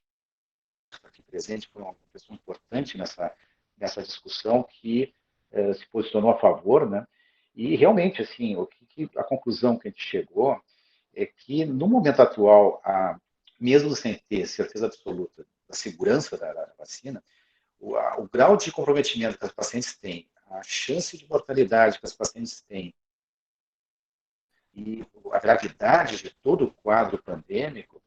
aqui presente, foi uma pessoa importante nessa discussão, que se posicionou a favor, né? E realmente, assim, a conclusão que a gente chegou é que, no momento atual, mesmo sem ter certeza absoluta da segurança da vacina, o grau de comprometimento que as pacientes têm, a chance de mortalidade que as pacientes têm e a gravidade de todo o quadro pandêmico,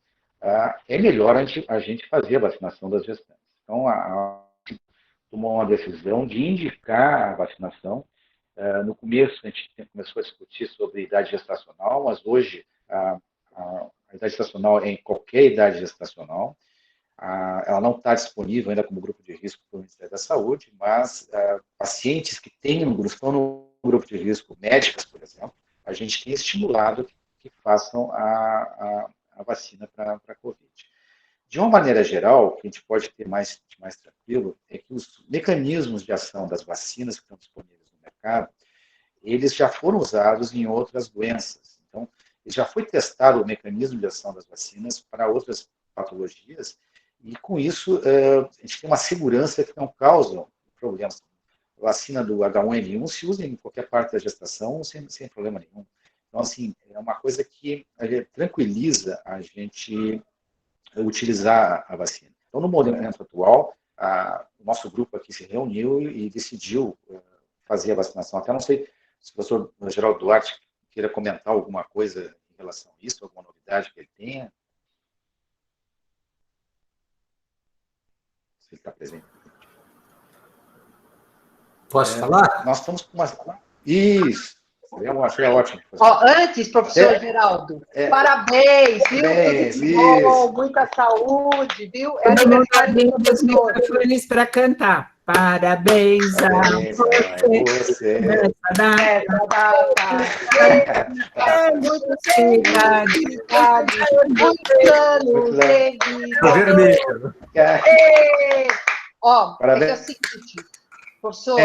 é melhor a gente fazer a vacinação das gestantes. Então, tomou uma decisão de indicar a vacinação. No começo, a gente começou a discutir sobre idade gestacional, mas hoje a idade gestacional é em qualquer idade gestacional. Ela não está disponível ainda como grupo de risco pelo Ministério da Saúde, mas pacientes que estão no grupo de risco, médicas, por exemplo, a gente tem estimulado que façam a vacina para a Covid. De uma maneira geral, o que a gente pode ter mais tranquilo é que os mecanismos de ação das vacinas que estão disponíveis no mercado, eles já foram usados em outras doenças. Então, já foi testado o mecanismo de ação das vacinas para outras patologias, e com isso a gente tem uma segurança que não causa problemas. A vacina do H1N1 se usa em qualquer parte da gestação sem problema nenhum. Então, assim, é uma coisa que tranquiliza a gente utilizar a vacina. Então, no momento atual, o nosso grupo aqui se reuniu e decidiu fazer a vacinação. Até não sei se o professor Geraldo Duarte queira comentar alguma coisa em relação a isso, alguma novidade que ele tenha. Se ele está presente. Posso falar? Nós estamos com uma... Isso! Seria ótimo. Antes, professor Geraldo, parabéns, viu? Tudo de bom, muita saúde, viu? Todo mundo abrindo os microfones para cantar. Parabéns a você nessa data. Muitas felicidades, muitos anos de Vermelho. Ó, Parabéns. é o seguinte, professor,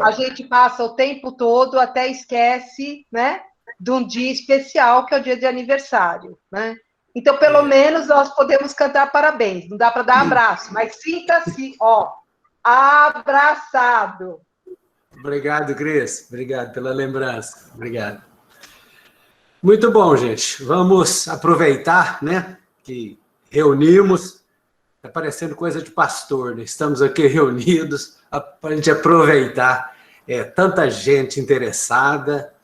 a gente passa o tempo todo, até esquece, né, de um dia especial, que é o dia de aniversário, né? Então, pelo menos, nós podemos cantar parabéns. Não dá para dar abraço, mas sinta-se, ó, abraçado. Obrigado, Cris. Obrigado pela lembrança. Obrigado. Muito bom, gente. Vamos aproveitar, né, que reunimos. Está parecendo coisa de pastor, né? Estamos aqui reunidos para a gente aproveitar tanta gente interessada,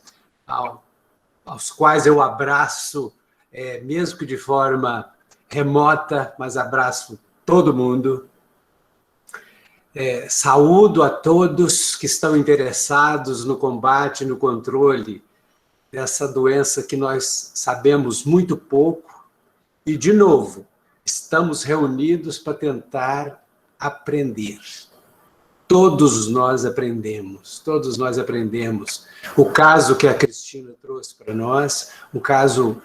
aos quais eu abraço, mesmo que de forma remota, mas abraço todo mundo. Saúdo a todos que estão interessados no combate, no controle dessa doença que nós sabemos muito pouco. E, de novo, estamos reunidos para tentar aprender. Todos nós aprendemos, todos nós aprendemos. O caso que a Cristina trouxe para nós, um caso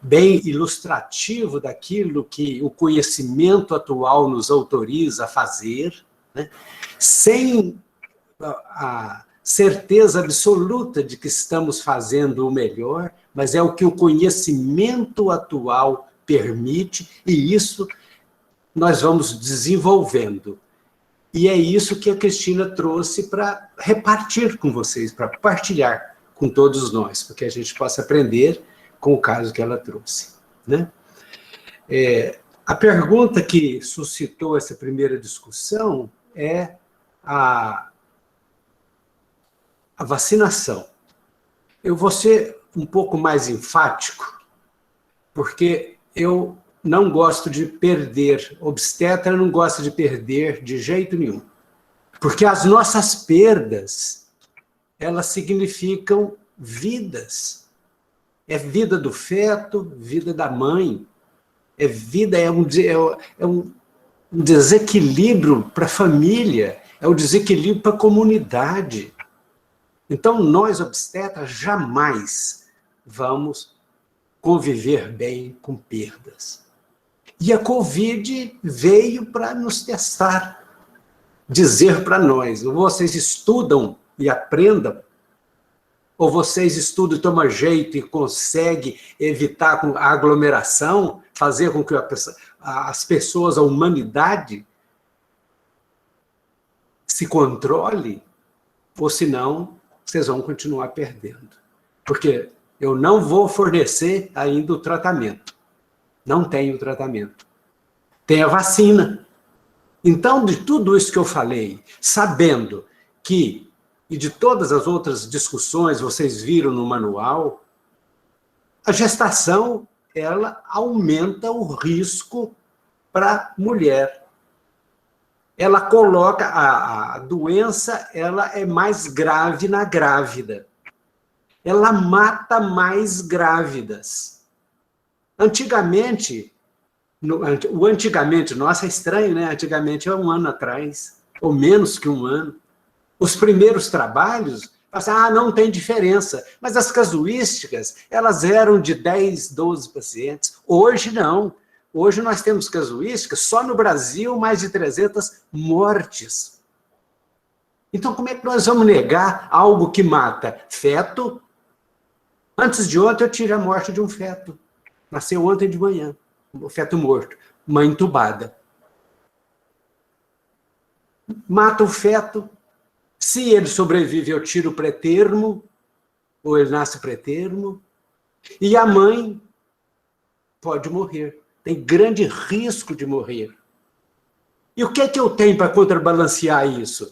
bem ilustrativo daquilo que o conhecimento atual nos autoriza a fazer, né? Sem a certeza absoluta de que estamos fazendo o melhor, mas é o que o conhecimento atual permite, e isso nós vamos desenvolvendo. E é isso que a Cristina trouxe para repartir com vocês, para partilhar com todos nós, para que a gente possa aprender com o caso que ela trouxe, né? A pergunta que suscitou essa primeira discussão é a vacinação. Eu vou ser um pouco mais enfático, porque eu não gosto de perder, obstetra não gosta de perder de jeito nenhum. Porque as nossas perdas, elas significam vidas. É vida do feto, vida da mãe. É um desequilíbrio para a família, é um desequilíbrio para a comunidade. Então, nós, obstetras, jamais vamos conviver bem com perdas. E a Covid veio para nos testar, dizer para nós, ou vocês estudam e aprendam, ou vocês estudam e tomam jeito e conseguem evitar a aglomeração, fazer com que as pessoas, a humanidade, se controle, ou senão, vocês vão continuar perdendo. Porque eu não vou fornecer ainda o tratamento. Não tenho tratamento. Tem a vacina. Então, de tudo isso que eu falei, sabendo que, e de todas as outras discussões, vocês viram no manual, a gestação, ela aumenta o risco para a mulher. Ela coloca, a doença, ela é mais grave na grávida. Ela mata mais grávidas. Antigamente, nossa, é estranho, né? Antigamente é 1 ano atrás, ou menos que 1 ano. Os primeiros trabalhos, não tem diferença. Mas as casuísticas, elas eram de 10, 12 pacientes. Hoje não. Hoje nós temos casuísticas, só no Brasil, mais de 300 mortes. Então, como é que nós vamos negar algo que mata feto? Antes de ontem, eu tive a morte de um feto. Nasceu ontem de manhã, o feto morto, mãe entubada. Mata o feto. Se ele sobrevive, eu tiro o pré-termo, ou ele nasce pré-termo. E a mãe pode morrer. Tem grande risco de morrer. E o que é que eu tenho para contrabalancear isso?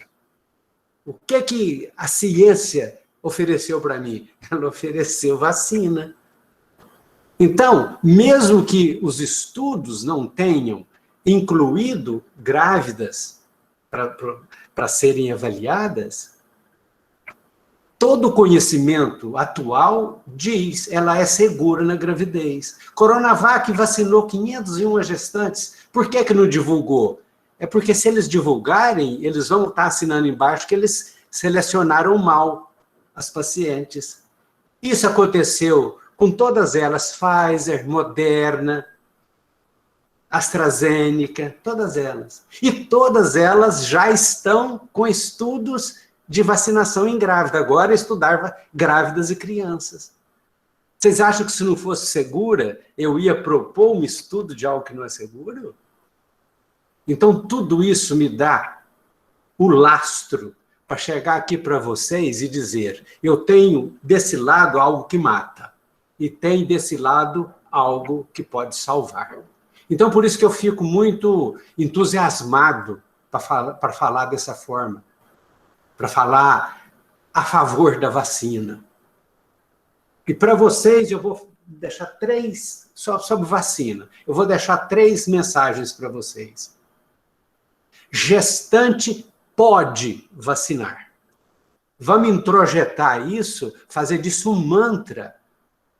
O que é que a ciência ofereceu para mim? Ela ofereceu vacina. Então, mesmo que os estudos não tenham incluído grávidas para serem avaliadas, todo o conhecimento atual diz ela é segura na gravidez. Coronavac vacinou 501 gestantes. Por que não divulgou? é porque se eles divulgarem, eles vão estar assinando embaixo que eles selecionaram mal as pacientes. Isso aconteceu com todas elas, Pfizer, Moderna, AstraZeneca, todas elas. E todas elas já estão com estudos de vacinação em grávida. Agora, estudar grávidas e crianças. Vocês acham que se não fosse segura, eu ia propor um estudo de algo que não é seguro? Então, tudo isso me dá o lastro para chegar aqui para vocês e dizer, eu tenho desse lado algo que mata, e tem desse lado algo que pode salvar. Então, por isso que eu fico muito entusiasmado para falar dessa forma, para falar a favor da vacina. E para vocês, eu vou deixar 3, só sobre vacina, eu vou deixar 3 mensagens para vocês. Gestante pode vacinar. Vamos introjetar isso, fazer disso um mantra,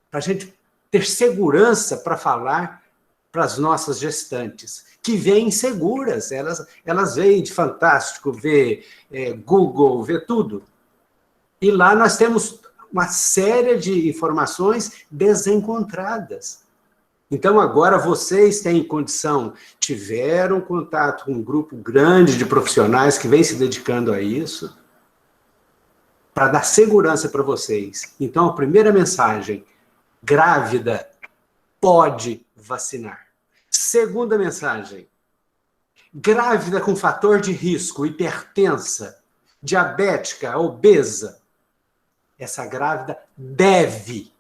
para a gente ter segurança para falar para as nossas gestantes, que vêm seguras, elas vêm de Fantástico, vê Google, vê tudo. E lá nós temos uma série de informações desencontradas. Então, agora vocês têm condição, tiveram contato com um grupo grande de profissionais que vem se dedicando a isso, para dar segurança para vocês. Então, a primeira mensagem, grávida pode vacinar. Segunda mensagem, grávida com fator de risco, hipertensa, diabética, obesa, essa grávida deve,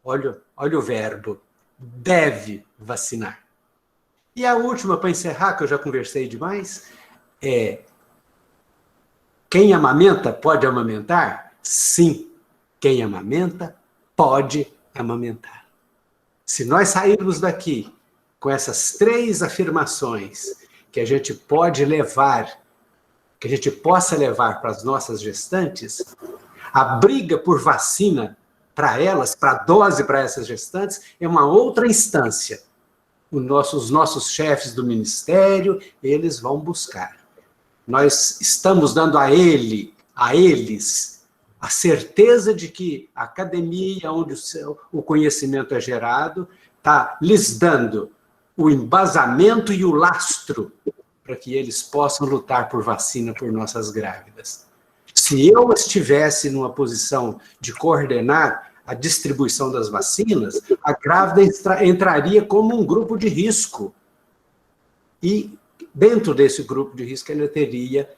olha o verbo, deve vacinar. E a última, para encerrar, que eu já conversei demais, é: quem amamenta pode amamentar? Sim, quem amamenta pode amamentar. Se nós sairmos daqui com essas 3 afirmações que a gente pode levar, que a gente possa levar para as nossas gestantes, a briga por vacina para elas, para a dose para essas gestantes, é uma outra instância. Os nossos chefes do ministério, eles vão buscar. Nós estamos dando a eles, a certeza de que a academia, onde o conhecimento é gerado, está lhes dando o embasamento e o lastro para que eles possam lutar por vacina por nossas grávidas. Se eu estivesse numa posição de coordenar a distribuição das vacinas, a grávida entraria como um grupo de risco. E dentro desse grupo de risco, ela teria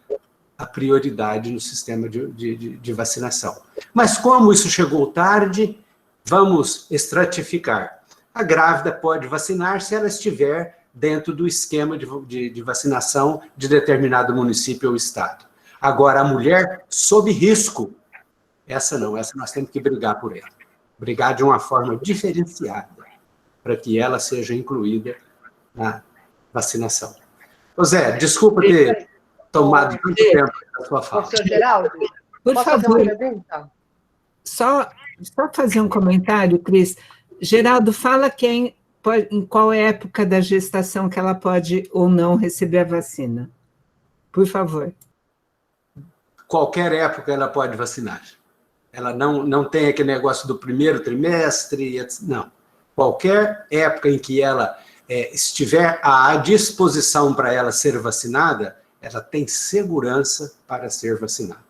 a prioridade no sistema de vacinação. Mas como isso chegou tarde, vamos estratificar. A grávida pode vacinar se ela estiver dentro do esquema de vacinação de determinado município ou estado. Agora, a mulher sob risco, essa não, essa nós temos que brigar por ela. Brigar de uma forma diferenciada, para que ela seja incluída na vacinação. Ô Zé, desculpa ter tomado tanto tempo da sua fala. Professor Geraldo, por posso favor, fazer uma pergunta? Só fazer um comentário, Cris. Geraldo, fala em qual época da gestação que ela pode ou não receber a vacina. Por favor. Qualquer época ela pode vacinar. Ela não tem aquele negócio do primeiro trimestre, não. Qualquer época em que ela estiver à disposição para ela ser vacinada, ela tem segurança para ser vacinada.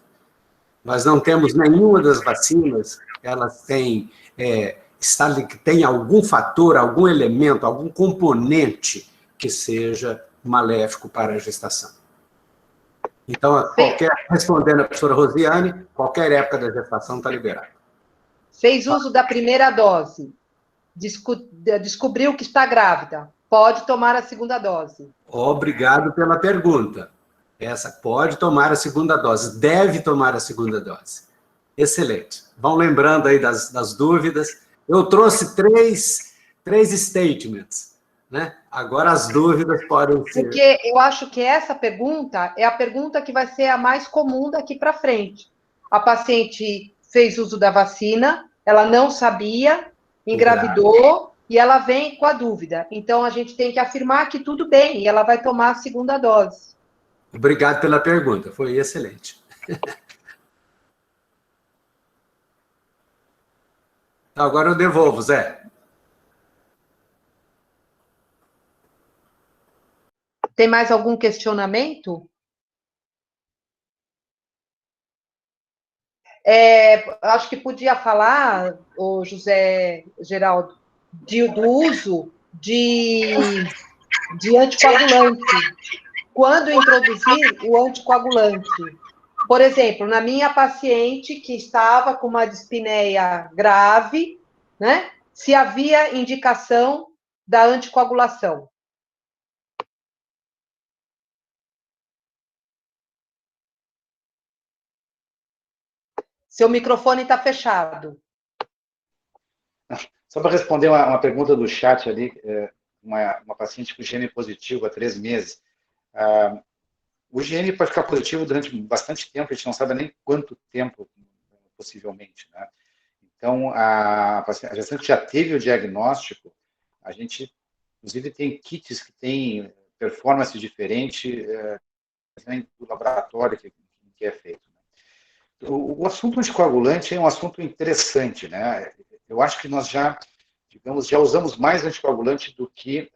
Nós não temos nenhuma das vacinas, elas têm algum fator, algum elemento, algum componente que seja maléfico para a gestação. Então, respondendo a professora Rosiane, qualquer época da gestação está liberada. Fez uso da primeira dose, descobriu que está grávida, pode tomar a segunda dose. Obrigado pela pergunta. Essa pode tomar a segunda dose, deve tomar a segunda dose. Excelente. Vão lembrando aí das dúvidas. Eu trouxe três statements, né? Agora as dúvidas podem ser... Porque eu acho que essa pergunta é a pergunta que vai ser a mais comum daqui para frente. A paciente fez uso da vacina, ela não sabia, engravidou, e ela vem com a dúvida. Então, a gente tem que afirmar que tudo bem, e ela vai tomar a segunda dose. Obrigado pela pergunta, foi excelente. Agora eu devolvo, Zé. Tem mais algum questionamento? Acho que podia falar, o José Geraldo, do uso de anticoagulante. Quando introduzir o anticoagulante? Por exemplo, na minha paciente que estava com uma dispneia grave, né? Se havia indicação da anticoagulação. Seu microfone está fechado. Só para responder uma pergunta do chat ali, uma paciente com IgM positivo há 3 meses. O IgM pode ficar positivo durante bastante tempo, a gente não sabe nem quanto tempo, possivelmente, né? Então, a gestante já teve o diagnóstico, a gente, inclusive, tem kits que têm performance diferente do laboratório que é feito. O assunto anticoagulante é um assunto interessante, né? Eu acho que nós já usamos mais anticoagulante do que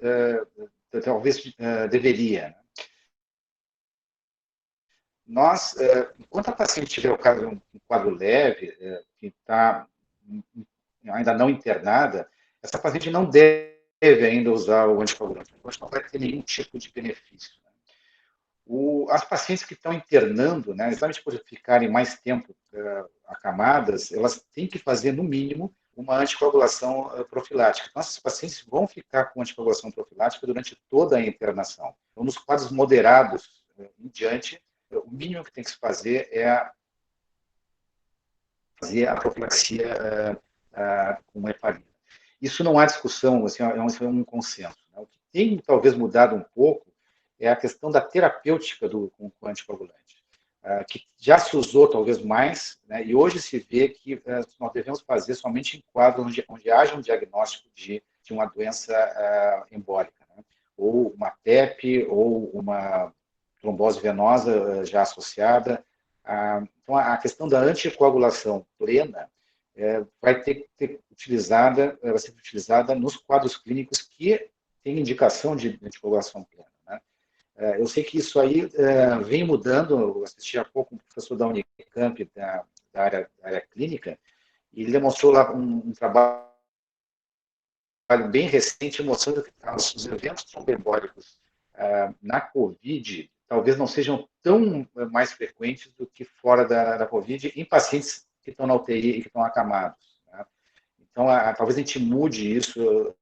talvez deveria, né? Nós, enquanto a paciente tiver um quadro leve, que está ainda não internada, essa paciente não deve ainda usar o anticoagulante. Então, não vai ter nenhum tipo de benefício. As pacientes que estão internando, né, exatamente por ficarem mais tempo acamadas, elas têm que fazer, no mínimo, uma anticoagulação profilática. Então, essas pacientes vão ficar com anticoagulação profilática durante toda a internação. Então, nos quadros moderados em diante, o mínimo que tem que se fazer é fazer a profilaxia com heparina. Isso não há discussão, assim, é um consenso, né? O que tem talvez mudado um pouco é a questão da terapêutica com anticoagulante, que já se usou talvez mais, né? E hoje se vê que nós devemos fazer somente em quadros onde haja um diagnóstico de uma doença embólica, né? Ou uma TEP, ou uma trombose venosa já associada. Então, a questão da anticoagulação plena vai ter que ser utilizada nos quadros clínicos que têm indicação de anticoagulação plena, né? Eu sei que isso aí vem mudando. Eu assisti há pouco um professor da Unicamp, da área clínica, e ele demonstrou lá um trabalho bem recente mostrando que os eventos trombembólicos na COVID talvez não sejam tão mais frequentes do que fora da COVID em pacientes que estão na UTI e que estão acamados, né? Então, talvez a gente mude isso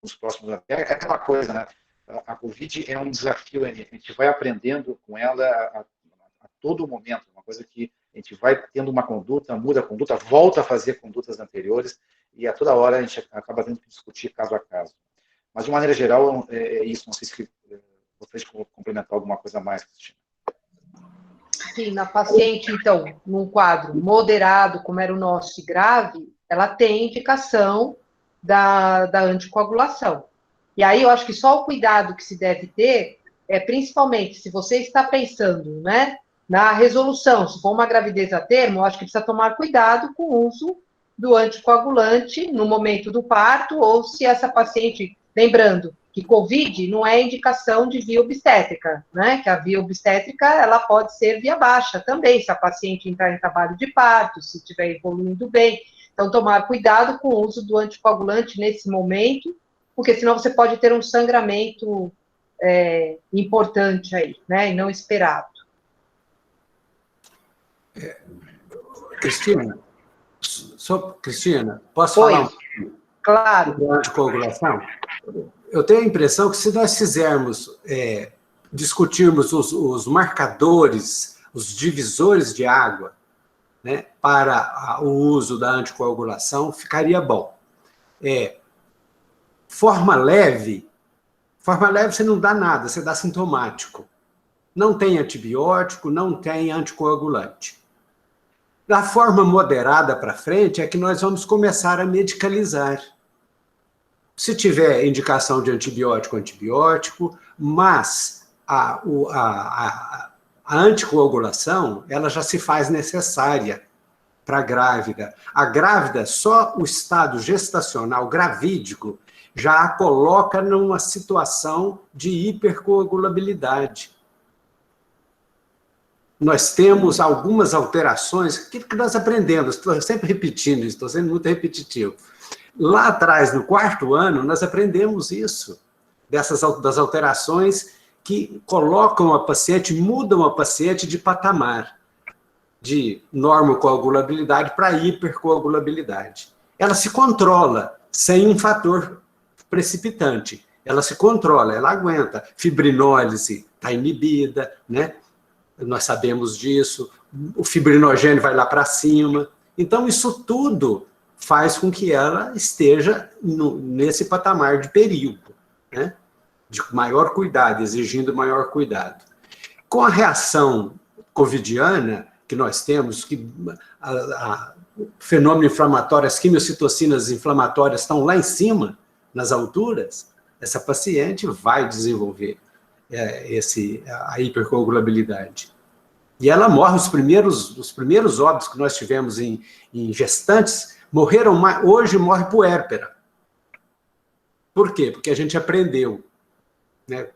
nos próximos anos. É aquela coisa, né? A COVID é um desafio, a gente vai aprendendo com ela a todo momento, uma coisa que a gente vai tendo uma conduta, muda a conduta, volta a fazer condutas anteriores, e a toda hora a gente acaba tendo que discutir caso a caso. Mas, de maneira geral, é isso. Não sei se gostaria de complementar alguma coisa a mais, Cristina. Sim, na paciente, então, num quadro moderado, como era o nosso, e grave, ela tem indicação da anticoagulação. E aí eu acho que só o cuidado que se deve ter principalmente, se você está pensando, né, na resolução, se for uma gravidez a termo, eu acho que precisa tomar cuidado com o uso do anticoagulante no momento do parto, ou se essa paciente, lembrando que COVID não é indicação de via obstétrica, né, que a via obstétrica, ela pode ser via baixa também, se a paciente entrar em trabalho de parto, se estiver evoluindo bem. Então, tomar cuidado com o uso do anticoagulante nesse momento, porque senão você pode ter um sangramento importante aí, né, e não esperado. Cristina, posso falar? Claro. Sobre a anticoagulação? Eu tenho a impressão que se nós discutirmos os marcadores, os divisores de água, né, para o uso da anticoagulação, ficaria bom. Forma leve você não dá nada, você dá sintomático. Não tem antibiótico, não tem anticoagulante. Da forma moderada para frente é que nós vamos começar a medicalizar. Se tiver indicação de antibiótico, mas a anticoagulação, ela já se faz necessária para a grávida. A grávida, só o estado gestacional gravídico já a coloca numa situação de hipercoagulabilidade. Nós temos algumas alterações, aquilo que nós aprendemos, estou sempre repetindo isso, estou sendo muito repetitivo. Lá atrás, no 4º ano, nós aprendemos isso, das alterações que colocam a paciente, mudam a paciente de patamar, de normocoagulabilidade para hipercoagulabilidade. Ela se controla sem um fator precipitante. Ela se controla, ela aguenta. Fibrinólise está inibida, né? Nós sabemos disso. O fibrinogênio vai lá para cima. Então, isso tudo faz com que ela esteja nesse patamar de perigo, né? De maior cuidado, exigindo maior cuidado. Com a reação covidiana que nós temos, que o fenômeno inflamatório, as quimiocitocinas inflamatórias estão lá em cima, nas alturas, essa paciente vai desenvolver a hipercoagulabilidade. E ela morre, os primeiros óbitos que nós tivemos em gestantes, morreram mais, hoje morre puérpera. Por quê? Porque a gente aprendeu, né?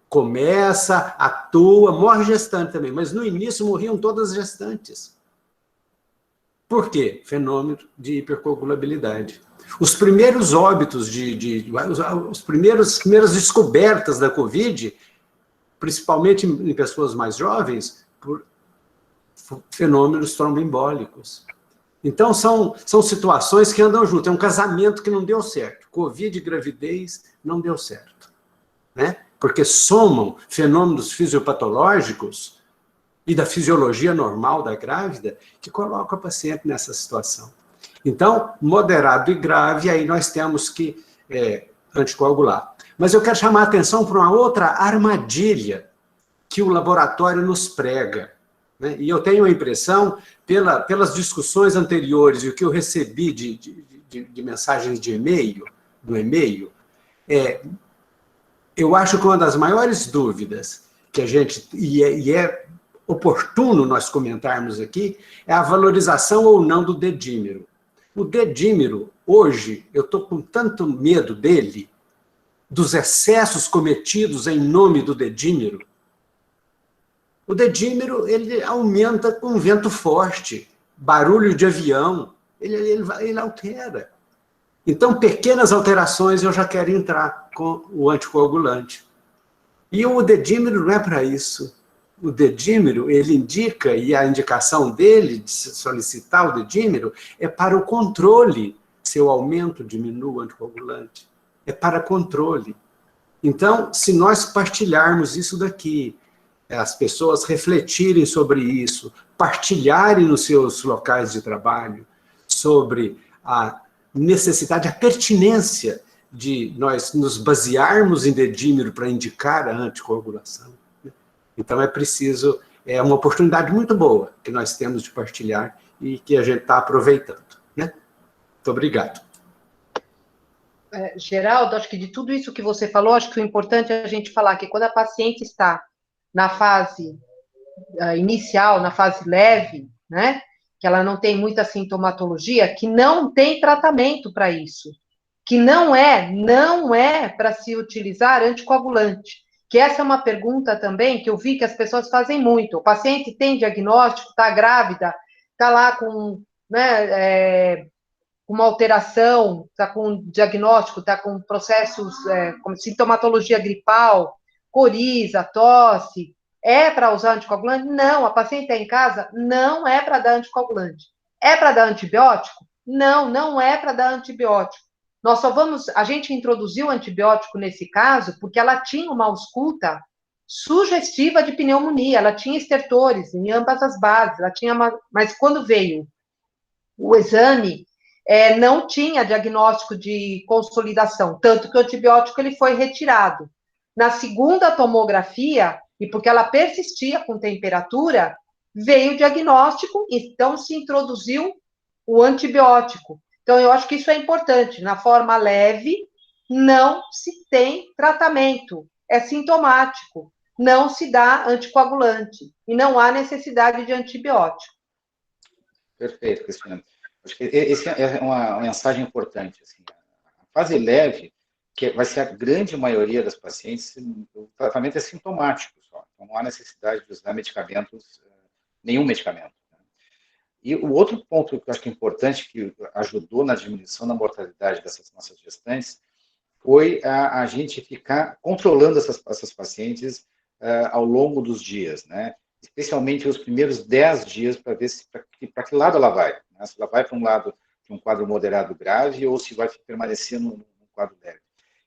Começa, atua, morre gestante também, mas no início morriam todas as gestantes. Por quê? Fenômeno de hipercoagulabilidade. Os primeiros óbitos, as primeiras descobertas da Covid, principalmente em pessoas mais jovens, por fenômenos tromboembólicos. Então, são situações que andam juntas. É um casamento que não deu certo. Covid e gravidez não deu certo, né? Porque somam fenômenos fisiopatológicos e da fisiologia normal da grávida que colocam a paciente nessa situação. Então, moderado e grave, aí nós temos que anticoagular. Mas eu quero chamar a atenção para uma outra armadilha que o laboratório nos prega, né? E eu tenho a impressão, pelas discussões anteriores e o que eu recebi de mensagens de e-mail, no e-mail, eu acho que uma das maiores dúvidas que a gente, e é oportuno nós comentarmos aqui, é a valorização ou não do dedímero. O dedímero, hoje, eu estou com tanto medo dele, dos excessos cometidos em nome do dedímero. O dedímero, ele aumenta com vento forte, barulho de avião, ele altera. Então, pequenas alterações eu já quero entrar com o anticoagulante. E o dedímero não é para isso. O dedímero, ele indica, e a indicação dele, de solicitar o dedímero, é para o controle, se o aumento diminui o anticoagulante. É para controle. Então, se nós partilharmos isso daqui, as pessoas refletirem sobre isso, partilharem nos seus locais de trabalho, sobre a necessidade, a pertinência de nós nos basearmos em dedímero para indicar a anticoagulação. Então, é preciso, é uma oportunidade muito boa que nós temos de partilhar e que a gente está aproveitando, né? Muito obrigado. Geraldo, acho que de tudo isso que você falou, acho que o importante é a gente falar que quando a paciente está na fase inicial, na fase leve, né, que ela não tem muita sintomatologia, que não tem tratamento para isso, que não é para se utilizar anticoagulante. Que essa é uma pergunta também que eu vi que as pessoas fazem muito. O paciente tem diagnóstico, está grávida, está lá com, né, uma alteração, está com diagnóstico, está com processos, como sintomatologia gripal, coriza, tosse, é para usar anticoagulante? Não, a paciente está em casa, não é para dar anticoagulante. É para dar antibiótico? Não, não é para dar antibiótico. A gente introduziu o antibiótico nesse caso porque ela tinha uma ausculta sugestiva de pneumonia, ela tinha estertores em ambas as bases, mas quando veio o exame, não tinha diagnóstico de consolidação, tanto que o antibiótico ele foi retirado. Na segunda tomografia, e porque ela persistia com temperatura, veio o diagnóstico, então se introduziu o antibiótico. Então, eu acho que isso é importante. Na forma leve, não se tem tratamento, é sintomático. não se dá anticoagulante e não há necessidade de antibiótico. Perfeito, Cristina. Acho que essa é uma mensagem importante. Assim, a fase leve, que vai ser a grande maioria das pacientes, o tratamento é sintomático só. Então, não há necessidade de usar medicamentos, nenhum medicamento. E o outro ponto que eu acho que é importante, que ajudou na diminuição da mortalidade dessas nossas gestantes, foi a gente ficar controlando essas pacientes ao longo dos dias, né? Especialmente os primeiros 10 dias, para ver para que lado ela vai. Né? Se ela vai para um lado de um quadro moderado grave ou se vai permanecer num quadro leve.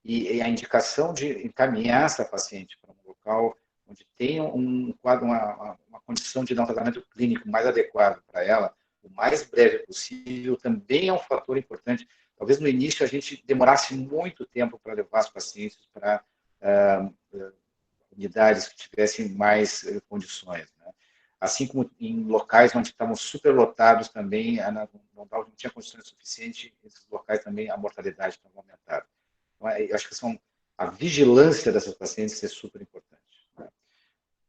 E a indicação de encaminhar essa paciente para um local onde tenha um quadro, uma condição de dar um tratamento clínico mais adequado para ela, o mais breve possível, também é um fator importante. Talvez no início a gente demorasse muito tempo para levar as pacientes para unidades que tivessem mais condições, né? Assim como em locais onde estavam superlotados também, não tinha condições suficientes, esses locais também a mortalidade estava aumentada. Então, eu acho que a vigilância dessas pacientes é super importante, né?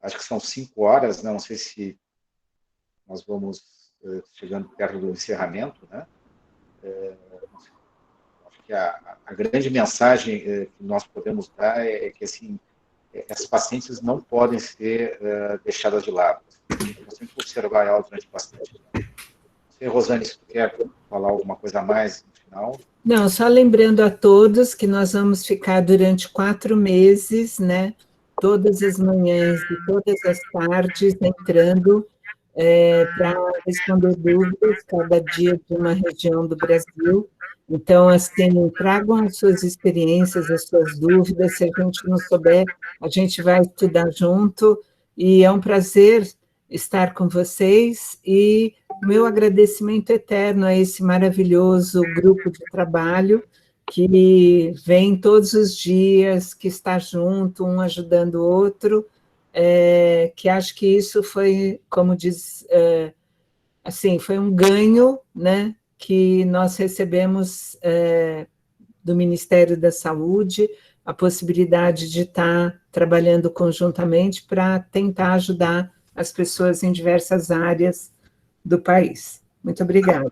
Acho que são 5 horas, né? Não sei se nós vamos chegando perto do encerramento, né? Acho que a grande mensagem que nós podemos dar é que, assim, essas pacientes não podem ser deixadas de lado. Nós temos que observar elas durante bastante tempo. Não sei, Rosane, se tu quer falar alguma coisa a mais no final. Não, só lembrando a todos que nós vamos ficar durante 4 meses, né? Todas as manhãs e todas as tardes entrando para responder dúvidas, cada dia de uma região do Brasil. Então, assim, tragam as suas experiências, as suas dúvidas. Se a gente não souber, a gente vai estudar junto. E é um prazer estar com vocês. E meu agradecimento eterno a esse maravilhoso grupo de trabalho que vem todos os dias, que está junto, um ajudando o outro. Que acho que isso foi, como diz, assim, foi um ganho, né, que nós recebemos do Ministério da Saúde, a possibilidade de estar trabalhando conjuntamente para tentar ajudar as pessoas em diversas áreas do país. Muito obrigada.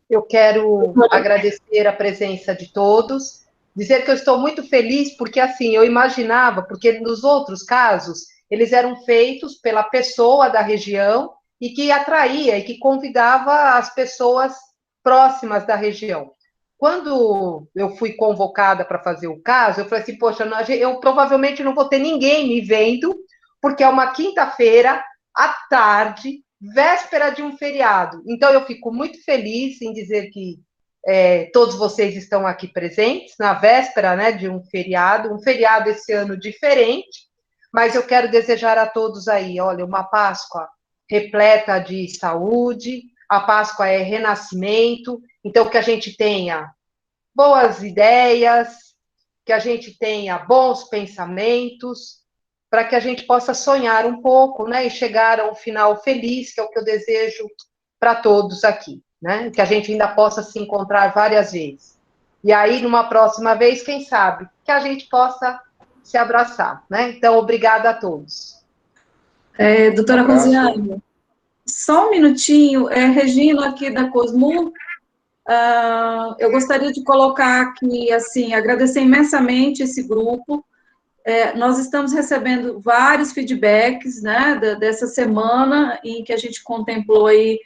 Eu quero agradecer a presença de todos, dizer que eu estou muito feliz, porque assim, eu imaginava, porque nos outros casos, eles eram feitos pela pessoa da região e que atraía e que convidava as pessoas próximas da região. Quando eu fui convocada para fazer o caso, eu falei assim, poxa, eu provavelmente não vou ter ninguém me vendo, porque é uma quinta-feira, à tarde, véspera de um feriado. Então, eu fico muito feliz em dizer que todos vocês estão aqui presentes, na véspera, né, de um feriado esse ano diferente, mas eu quero desejar a todos aí, olha, uma Páscoa repleta de saúde, a Páscoa é renascimento, então que a gente tenha boas ideias, que a gente tenha bons pensamentos, para que a gente possa sonhar um pouco, né, e chegar a um final feliz, que é o que eu desejo para todos aqui, né, que a gente ainda possa se encontrar várias vezes. E aí, numa próxima vez, quem sabe, que a gente possa se abraçar, né? Então, obrigada a todos. Doutora Rosiane, só um minutinho, Regina aqui da Cosmo, eu gostaria de colocar aqui, assim, agradecer imensamente esse grupo. Nós estamos recebendo vários feedbacks, né, dessa semana, em que a gente contemplou aí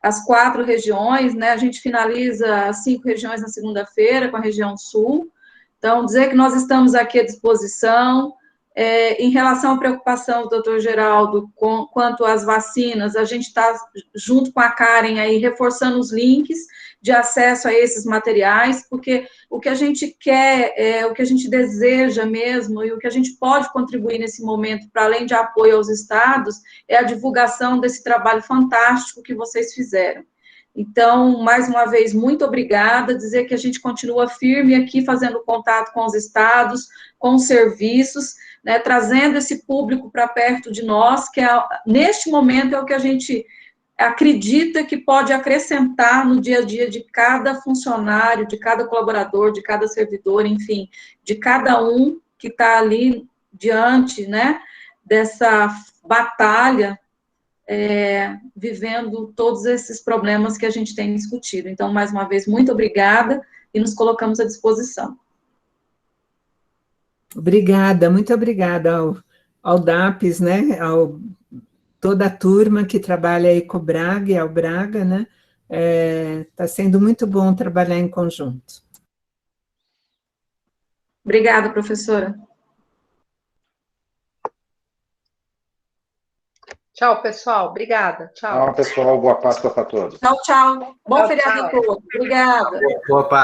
as 4 regiões, né, a gente finaliza as 5 regiões na segunda-feira, com a região sul. Então, dizer que nós estamos aqui à disposição. Em relação à preocupação do doutor Geraldo quanto às vacinas, a gente está junto com a Karen aí, reforçando os links de acesso a esses materiais, porque o que a gente quer, o que a gente deseja mesmo, e o que a gente pode contribuir nesse momento, para além de apoio aos estados, é a divulgação desse trabalho fantástico que vocês fizeram. Então, mais uma vez, muito obrigada, dizer que a gente continua firme aqui, fazendo contato com os estados, com os serviços, né, trazendo esse público para perto de nós, que neste momento é o que a gente acredita que pode acrescentar no dia a dia de cada funcionário, de cada colaborador, de cada servidor, enfim, de cada um que está ali diante, né, dessa batalha, vivendo todos esses problemas que a gente tem discutido. Então, mais uma vez, muito obrigada e nos colocamos à disposição. Obrigada, muito obrigada ao DAPES, né, toda a turma que trabalha aí com o Braga e ao Braga, né, está sendo muito bom trabalhar em conjunto. Obrigada, professora. Tchau, pessoal. Obrigada. Tchau. Tchau, pessoal. Boa Páscoa para todos. Tchau, tchau. Bom Tchau, feriado tchau. a todos. Obrigada. Boa Páscoa.